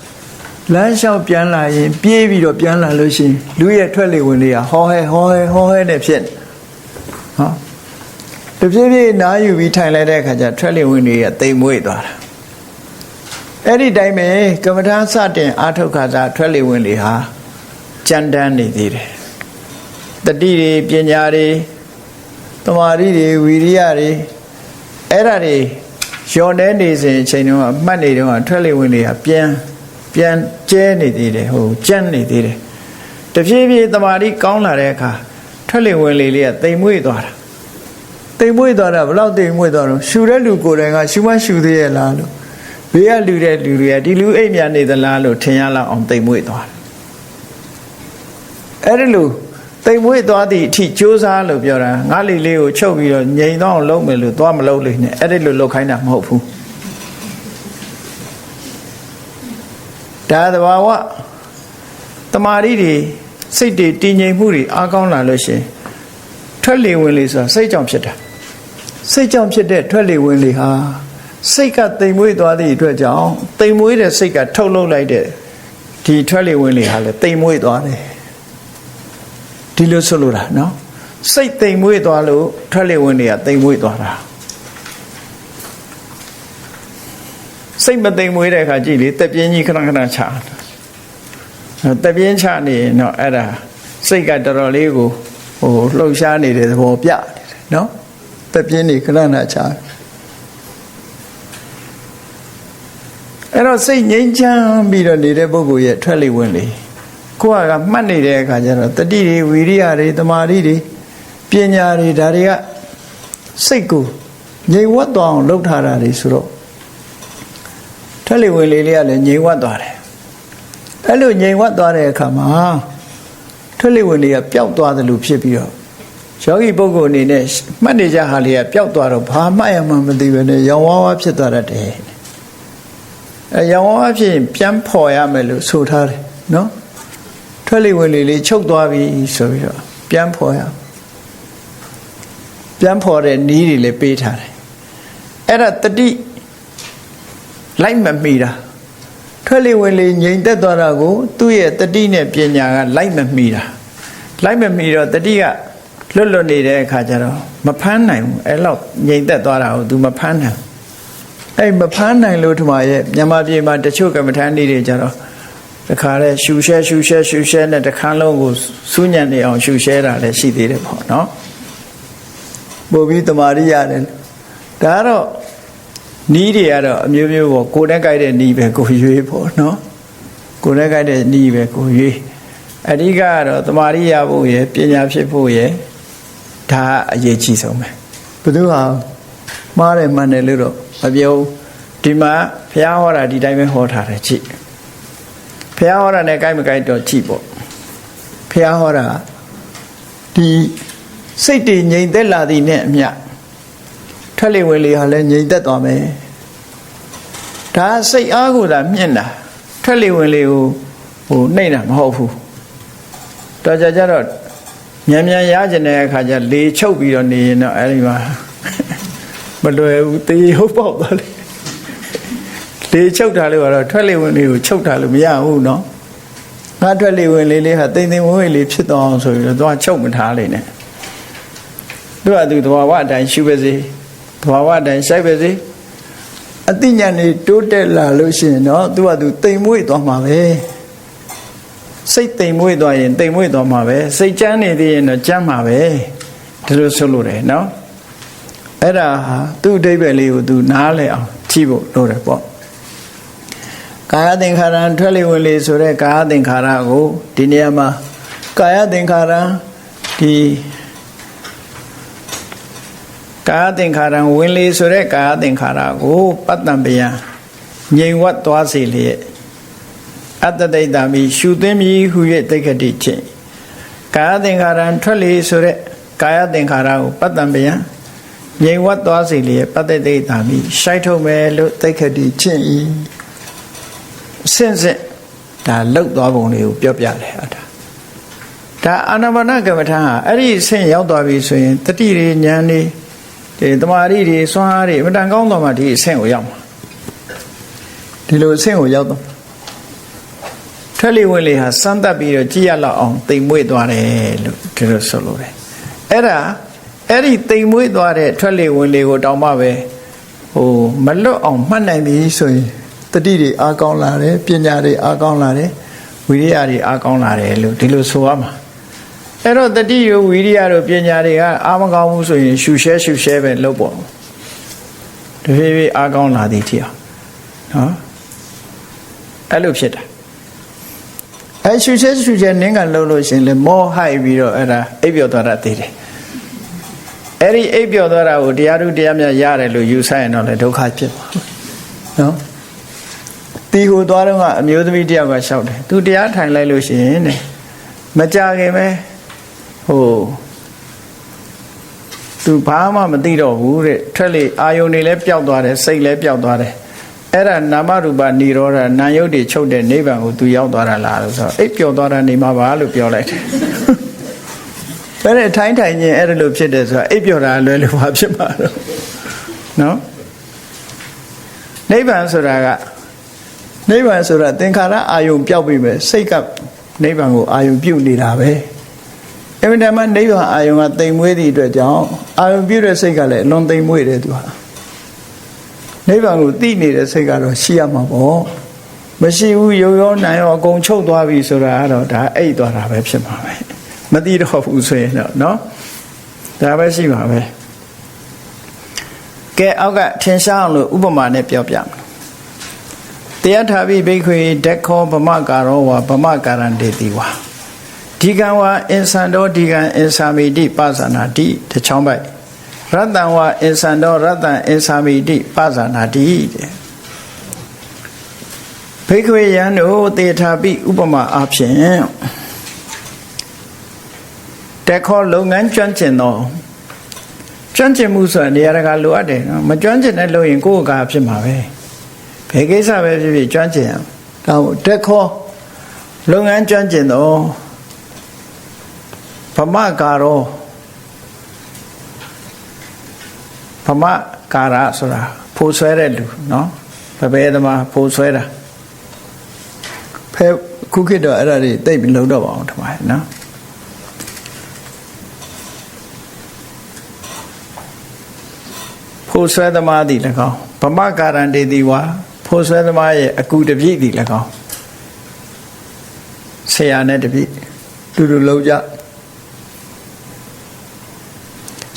လမ်းလျှောက်ပြန်လာရင်ပြေးပြီးတော့ပြန်လာလို့ရှိရင်လူရဲ့ထွက်လေဝင်လေဟာဟောဟဲနဲ့ဖြစ်ဟောတဖြည်းဖြည်းနားယူပြီးထိုင်လိုက်တဲ့အခါကျထွက်လေဝင်လေကတိမ်မွေ့သွားတာအဲ့ဒီတိုင်းပဲကမ္မထာစတင်အာထုတ်ခါသာထွက်လေဝင်လေဟာကြမ်းတမ်းနေသေးတယ်တတိတွေပညာတွေတမာရီတွေဝီရိယတွေအဲ့ဒါတွေရောနေနေစဉ်အချိန်တုန်းကမှတ်နေတုန်းကထွက်လေဝင်လေဟာပြန်ကျဲနေသေးတယ်ဟိုကြမ်းနေသေးတယ်တဖြည်းဖြည်းတမာရီကောင်းလာတဲ့အခါထွက်လေဝင်လေလေးကတိမ်မွေ့သွားတာတိမ်မွေ့သွားတာဘယ်လောက်တိမ်မွေ့သွားတော့ရှူတဲ့လူကိုယ်တိုင်ကရှူမရှူသေးရဲ့လားလို့ဘေးကလူတဲ့လူတွေကဒီလူအိမ်များနေသလားလို့ထင်ရလောက်အောင်တိမ်မွေ့သွားတယ်အဲ့ဒီလိုတိမ်မွေ့သွားသည့်အထိကြိုးစားလို့ပြောတာငါလေးလေးကိုချုပ်ပြီးတော့ငြိမ်တော့လုံးမယ်လို့သွားမလုံးလို့နဲ့အဲ့ဒီလိုလုပ်ခိုင်းတာမဟုတ်ဘူးဒါသဘာဝတမာရီတွေစိတ်တွေတည်ငြိမ်မှုတွေအားကောင်းလာလို့ရှင်ထွက်လေဝင်လေဆိုတာစိတ်ကြောင့်ဖြစ်တာစိတ်ကြောင့်ဖြစ်တဲ့ထွက်လေဝင်လေဟာစိတ်ကတိမ်မွေ့သွားသည့်အတွက်ကြောင့်တိမ်မွေ့တဲ့စိတ်ကထုတ်လုပ်လိုက်တဲ့ဒီထွက်လေဝင်လေဟာလည်းတိမ်မွေ့သွားတယ်ဒီလိုဆိုလိုတာနော်စိတ်တိမ်မွေ့သွားလို့ထွက်လေဝင်လေကတိမ်မွေ့သွားတာစိတ်မတိမ်မွေ့တဲ့အခါကြည့်လေတက်ပြင်းကြီးခဏခဏချတက်ပြင်းချနေရင်တော့အဲ့ဒါစိတ်ကတော်တော်လေးကိုဟိုလှုပ်ရှားနေတဲ့သဘောပြနေတယ်နော်တက်ပြင်းနေခဏခဏချအဲ့တော့စိတ်ငြိမ်းချမ်းပြီးတော့နေတဲ့ပုဂ္ဂိုလ်ရဲ့ထွက်လေဝင်လေကိုယ်ကမှတ်နေတဲ့အခါကျတော့တတိတွေဝီရိယတွေတမာရီတွေပညာတွေဒါတွေကစိတ်ကိုငြိမ်ဝတ်သွားအောင်လုပ်ထားတာတွေဆိုတော့ထွက်လေဝင်လေလေးကလည်းငြိမ်ဝတ်သွားတယ်အဲ့လိုငြိမ်ဝတ်သွားတဲ့အခါမှာထွက်လေဝင်လေကပျောက်သွားတယ်လို့ဖြစ်ပြီးတော့ယောဂီပုဂ္ဂိုလ်အနေနဲ့မှတ်နေကြဟာလေးကပျောက်သွားတော့ဘာမှရမှမသိဘဲနဲ့ရောင်ဝါးဝါးဖြစ်သွားတတ်တယ်ရောင်ဝါးဝါးဖြစ်ရင်ပြန်ဖော်ရမယ်လို့ဆိုထားတယ်နော်ထွက်လေဝင်လေလေးချုပ်သွားပြီဆိုပြီးတော့ပြန်ဖော်ရပြန်ဖော်တဲ့နည်းတွေလည်းပေးထားတယ်အဲ့ဒါတတိလိုက်မမိတာ ထွက်လေဝင်လေငြိမ်သက်သွားတာကိုသူ့ရဲ့တတိနဲ့ပညာကလိုက်မမီတာလိုက်မမီတော့တတိကလွတ်လွတ်နေတဲ့အခါကျတော့မဖမ်းနိုင်ဘူးအဲ့လောက်ငြိမ်သက်သွားတာကို तू မဖမ်းနိုင်အဲ့မဖမ်းနိုင်လို့ထမရဲ့မြန်မာပြည်မှာတချို့ကမ္မထာနည်းတွေကြတော့တခါလဲရှူရှဲနဲ့တခါလုံးကိုစူးညံနေအောင်ရှူရှဲတာလည်းရှိသေးတယ်ပေါ့နော်ပို့ပြီးတမာရိရတယ်ဒါကတော့နီးတွေကတော့အမျိုးမျိုးပေါ့ကိုယ်နဲ့ကြိုက်တဲ့နီးပဲကိုရွေးပေါ့နော်ကိုယ်နဲ့ကြိုက်တဲ့နီးပဲကိုရွေးအဓိကကတော့တမာရိရဖို့ရယ်ပညာဖြစ်ဖို့ရယ်ဒါအရေးကြီးဆုံးပဲဘယ်သူဟာမှားတယ်မှန်တယ်လို့တော့မပြောဒီမှာဘုရားဟောတာဒီတိုင်းပဲဟောထားတယ်ကြည့်ဘုရားဟောတာနဲ့ကြိုက်မကြိုက်တော့ကြည့်ပေါ့ဘုရားဟောတာဒီစိတ်တည်ငြိမ်သက်လာသည်နဲ့အမျှထွက်လေဝင်လေဟာလည်းငြိမ်သက်သွားမယ်ဒါစိတ်အားကိုသာမြင့်တာထွက်လေဝင်လေကိုနှိမ့်တာမဟုတ်ဘူးတော့ကြတော့မြန်ရကျင်တဲ့အခါကျလေချုပ်ပြီးတော့နေရင်တော့အဲ့ဒီမှာမလွယ်ဘူးတေဟုတ်ပေါက်သွားလေလေချုပ်တာလို့ကတော့ထွက်လေဝင်လေကိုချုပ်တာလို့မရဘူးเนาะငါထွက်လေဝင်လေလေးဟာတိမ်တိမ်ဝင်ဝင်လေးဖြစ်သွားအောင်ဆိုပြီးတော့သွားချုပ်မထားလိုက်နဲ့သူကသူသဘာဝအတိုင်းရှုပါစေသဘာဝအတိုင်းစိုက်ပါစေအသိဉာဏ်တွေတိုးတက်လာလို့ရှိရင်တော့သူကသူတိမ်မွေ့သွားမှာပဲစိတ်တိမ်မွေ့သွားရင်တိမ်မွေ့သွားမှာပဲစိတ်ကြမ်းနေသေးရင်တော့ကြမ်းမှာပဲဒီလိုဆိုလို့တယ်နော်အဲ့ဒါဟာသူ့အဓိပ္ပာယ်လေးကိုသူနားလည်အောင်ကြည့်ဖို့လိုတယ်ပေါ့ကာယသင်္ခါရထွက်လေဝင်လေဆိုတဲ့ကာယသင်္ခါရကိုဒီနေရာမှာကာယသင်္ခါရဒီကာယသင်္ခါရဝင်လေဆိုတဲ့ကာယသင်္ခါရကိုပတ္တံပယံငြိမ်ဝတ်သွားစေလျက်အတ္တဒိဋ္ဌာမိရှုသွင်းပြီးဟူ၍တိက္ခတိချင်းကာယသင်္ခါရထွက်လေဆိုတဲ့ကာယသင်္ခါရကိုပတ္တံပယံငြိမ်ဝတ်သွားစေလျက်ပတ္တဒိဋ္ဌာမိရှိုက်ထုတ်မယ်လို့တိက္ခတိချင်းဤစင့်ဒါလောက်သွားပုံလေးကိုပြောပြတယ်အဲ့ဒါအာနာပါနကမ္မထာဟာအဲ့ဒီဆင့်ရောက်သွားပြီဆိုရင်တတိတွေဉာဏ်တွေဒီတမာရီတွေစွမ်းအားတွေအမှန်တန်ကောင်းသွားမှဒီအဆင့်ကိုရောက်မှာဒီလိုအဆင့်ကိုရောက်တော့ထွက်လေဝင်လေဟာစမ်းသပ်ပြီးတော့ကြည်ရလောက်အောင်တိမ်မွေ့သွားတယ်လို့ဒီလိုဆိုလို့တယ်အဲ့ဒီတိမ်မွေ့သွားတဲ့ထွက်လေဝင်လေကိုတောင်းမှပဲမလွတ်အောင်မှတ်နိုင်ပြီဆိုရင်တတိတွေအားကောင်းလာတယ်ပညာတွေအားကောင်းလာတယ်ဝိရိယတွေအားကောင်းလာတယ်လို့ဒီလိုဆိုရမှာအဲ့တော့တတိရောဝိရိယရောပညာတွေကအားမကောင်းဘူးဆိုရင်ရှုရှဲပဲလုပ်ပေါ့တဖြည်းဖြည်းအားကောင်းလာသည်ထီအောင်နော်အဲ့လိုဖြစ်တာအဲ့ရှုရှဲနင်းကလှုပ်လို့ရှင်လေမောဟိုက်ပြီးတော့အဲ့ဒါအိပ်ပျော်သွားတာသိတယ်အဲ့ဒီအိပ်ပျော်သွားတာကိုတရားထုတရားမြတ်ရတယ်လို့ယူဆရင်တော့လေဒုက္ခဖြစ်ပါနော်တီဟိုသွားတော့ကအမျိုးသမီးတယောက်ကရှောက်တယ်သူတရားထိုင်လိုက်လို့ရှိရင်တဲ့မကြခင်ပဲသူဘာမှမသိတော့ဘူးတဲ့ထွက်လေအာယုန်တွေလည်းပျောက်သွားတယ်စိတ်လည်းပျောက်သွားတယ်အဲ့ဒါနာမရူပនិရောဓနာယုတ်တွေချုပ်တဲ့နိဗ္ဗာန်ကိုသူရောက်သွားတာလားလို့ဆိုတော့အိပ်ပျော်သွားတာနေမှာပါလို့ပြောလိုက်တယ်ဘယ်နဲ့ထိုင်ချင်းအဲ့ဒါလိုဖြစ်တယ်ဆိုတာအိပ်ပျော်တာလွယ်လို့ဘာဖြစ်မှာတော့နော်နိဗ္ဗာန်ဆိုတာသင်္ခါရအာယုံပျောက်ပြီပဲစိတ်ကနိဗ္ဗာန်ကိုအာယုံပြုတ်နေတာပဲအဲ့ဒီတည်းမှာနိဗ္ဗာန်အာယုံကတိမ်မွေးသည့်အတွက်ကြောင့်အာယုံပြုတ်တဲ့စိတ်ကလည်းအလွန်တိမ်မွေးတယ်သူဟာနိဗ္ဗာန်ကိုသိနေတဲ့စိတ်ကတော့ရှိရမှာပေါ့မရှိဘူးရုပ်ရောနာရောအကုန်ချုပ်သွားပြီဆိုတာကတော့ဒါအိတ်သွားတာပဲဖြစ်မှာပဲမသိတော့ဘူးဆိုရင်တော့နော်ဒါပဲရှိမှာပဲကဲအောက်ကထင်ရှားအောင်လို့ဥပမာနဲ့ပြောပြမယ်တရားထာပိဘိက္ခွေဒက္ခောဗမကာရောဝဗမကာရံတေတိဝါဒီကံဝါအင်္စံတော်ဒီကံအင်္စာမိတိပဇာနာတိတချောင်းပိုက်ရတ္တံဝါအင်္စံတော်ရတ္တံအင်္စာမိတိပဇာနာတိတဲ့ဘိက္ခွေယံတို့တေထာပိဥပမာအဖြင့်ဒက္ခောလုပ်ငန်းကျွမ်းကျင်သောကျွမ်းကျင်မှုဆိုတာနေရာတကာလိုအပ်တယ်နော်မကျွမ်းကျင်တဲ့လို့ရင်ကိုယ့်အကာဖြစ်မှာပဲဘယ်ကိစ္စပဲဖြစ်ဖြစ်ကျွမ်းကျင်အောင်ဒါမို့တက်ခေါ်လုပ်ငန်းကျွမ်းကျင်သောဗမကာရောဗမကာရဆိုတာဖိုးဆွဲတဲ့လူနော်ဗဘဲသမားဖိုးဆွဲတာ ဖဲခုခေတ်တော့အဲ့ဒါတွေတိတ်ပြီးလုံးတော့ပါအောင်ထမရနော်ဖို့ဆွဲသမားသည်၎င်းဗမကာရံတေတိဝါဖို့ဆွဲသမားရဲ့အကူတပြည့်သည်၎င်းဆရာနဲ့တပြည့်တူတူလုံးကြ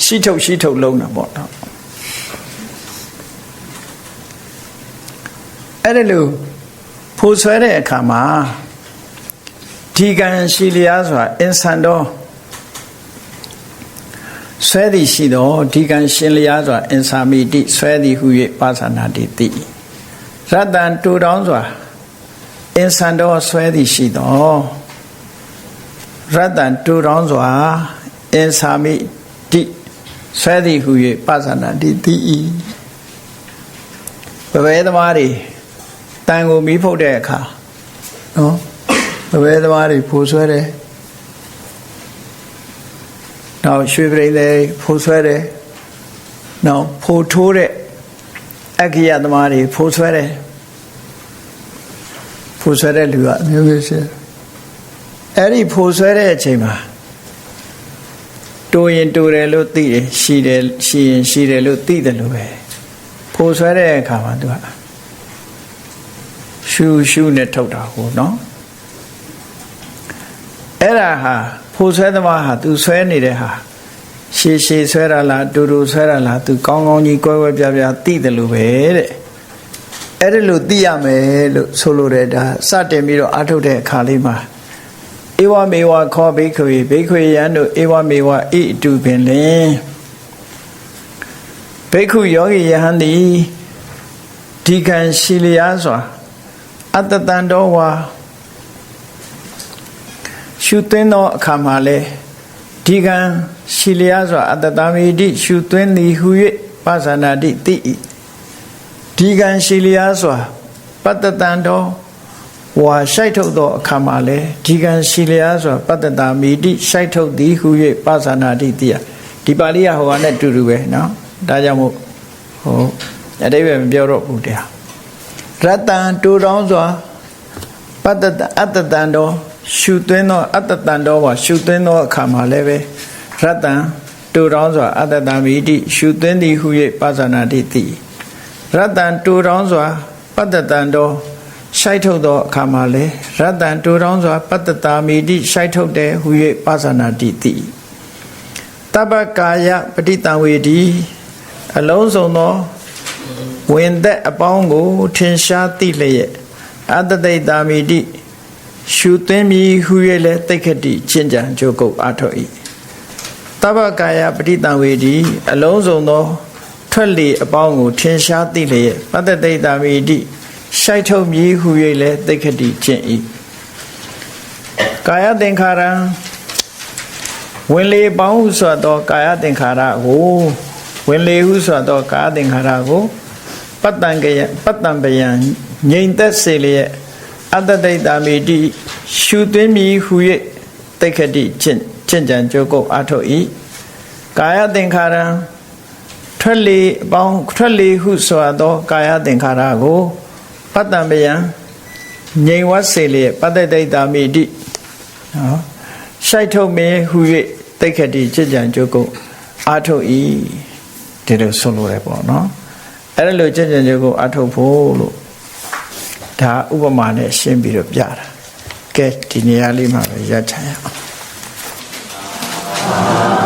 ရှိထုတ်လုံးတာပေါ့နော်အဲ့ဒါလို့ဖို့ဆွဲတဲ့အခါမှာဒီကံရှိလျားဆိုတာအင်ဆန်တော်ဆွဲသည်ရှိတော်ဒီကံရှင်လျားဆိုတာအင်စာမိတိဆွဲသည်ဟု၍ပါသနာတိတိရတ္တံတူတောင်းစွာအင်ဆန်တော်ဆွဲသည်ရှိတော်ရတ္တံတူတောင်းစွာအင်စာမိတိဆွဲသည်ဟု၍ပါသနာတိတိဘဝေသမားတွေတန်ကိုမီးဖုတ်တဲ့အခါနော်ဘဝေသမားတွေဖိုးဆွဲတယ်နောက်ရွှေပရိသေဖိုးဆွဲတယ်နောက်ဖိုးထိုးတဲ့အက္ခိယသမားတွေဖိုးဆွဲတယ်ဖိုးဆွဲတဲ့လူကအမျိုးမျိုးရှိအဲ့ဒီဖိုးဆွဲတဲ့အချိန်မှာတိုးရင်တိုးတယ်လို့သိတယ်ရှိရင်ရှိတယ်လို့သိတယ်လို့ပဲဖိုးဆွဲတဲ့အခါမှာသူကရှူနဲ့ထုတ်တာကိုနော်အဲ့ဒါဟာဖို့ဆွဲသမားဟာသူဆွဲနေတဲ့ဟာရှည်ဆွဲတာလားတူဆွဲတာလားသူကောင်းကောင်းကြီးကွဲပြားသိတယ်လို့ပဲတဲ့အဲ့ဒါလို့သိရမယ်လို့ဆိုလိုတယ်ဒါစတင်ပြီးတော့အထုတ်တဲ့အခါလေးမှာဧဝမေဝခောဘိက္ခွေယံတို့ဧဝမေဝဣတုပင်လင်ဘိက္ခုယောဂီယဟန်သည်ဒီကံရှိလျားစွာအတ္တတန်တော်ဝါရှုသွင်းသောအခါမှာလဲဒီကံရှိလျားစွာအတ္တတမိတိရှုသွင်းသည်ဟု၍ပါဇာနာတိတိဒီကံရှိလျားစွာပတ္တတန်တော်ဝါရှိုက်ထုတ်သောအခါမှာလဲဒီကံရှိလျားစွာပတ္တတမိတိရှိုက်ထုတ်သည်ဟု၍ပါဇာနာတိတိဒီပါဠိကဟိုကနေတူတူပဲနော်ဒါကြောင့်မို့ဟိုအတိပ္ပယ်မပြောတော့ဘူးတရားရတ္တံတူတောင်းစွာပတ္တတအတ္တတန်တော်ရှုသွင်းသောအတ္တတန်တော်ပါရှုသွင်းသောအခါမှာလည်းပဲရတ္တံတူတောင်းစွာအတ္တတံမိတိရှုသွင်းသည်ဟု၍ပါဇာနာတိတိရတ္တံတူတောင်းစွာပတ္တတန်တော်ရှိုက်ထုတ်သောအခါမှာလည်းရတ္တံတူတောင်းစွာပတ္တတာမိတိရှိုက်ထုတ်တယ်ဟု၍ပါဇာနာတိတိတပ္ပကာယပဋိတံဝေတိအလုံးစုံသောဝင်သက်အပေါင်းကိုထင်ရှားသိလျက်အတ္တတိတာမိတိရှုသွင်းမည်ဟု၍လည်းသိက္ခတိကျင့်ကြံကြိုးကုပ်အားထုတ်၏တပ္ပကာယပဋိတံဝေတိအလုံးစုံသောထွက်လေအပေါင်းကိုထင်ရှားသိလျက်ပတ္တတိတာမိတိရှိုက်ထုတ်မည်ဟု၍လည်းသိက္ခတိကျင့်၏ကာယသင်္ခါရဝင်လေပေါင်းဟုဆိုသောကာယသင်္ခါရကိုဝင်လေဟုဆိုသောကာယသင်္ခါရကိုပတ္တံပယံငြိမ်သက်စေလျက်အတ္တတိတာမိတိရှုသွင်းမည်ဟု၍သိက္ခတိကျင့်ကြံကြိုးကုပ်အားထုတ်၏ကာယသင်္ခါရထွက်လေဟုဆိုသောကာယသင်္ခါရကိုပတ္တံပယံငြိမ်ဝတ်စေလျက်ပတ္တတိတာမိတိနော်ရှိုက်ထုတ်မည်ဟု၍သိက္ခတိကျင့်ကြံကြိုးကုပ်အားထုတ်၏ဒီလိုဆိုလိုတယ်ပေါ့နော်အဲ့ဒါလိုကျင့်ကြံကြိုးကုပ်အားထုတ်ဖို့လို့ဒါဥပမာနဲ့ရှင်းပြီးတော့ပြတာကဲဒီနေရာလေးမှာပဲရပ်ချင်ရအောင်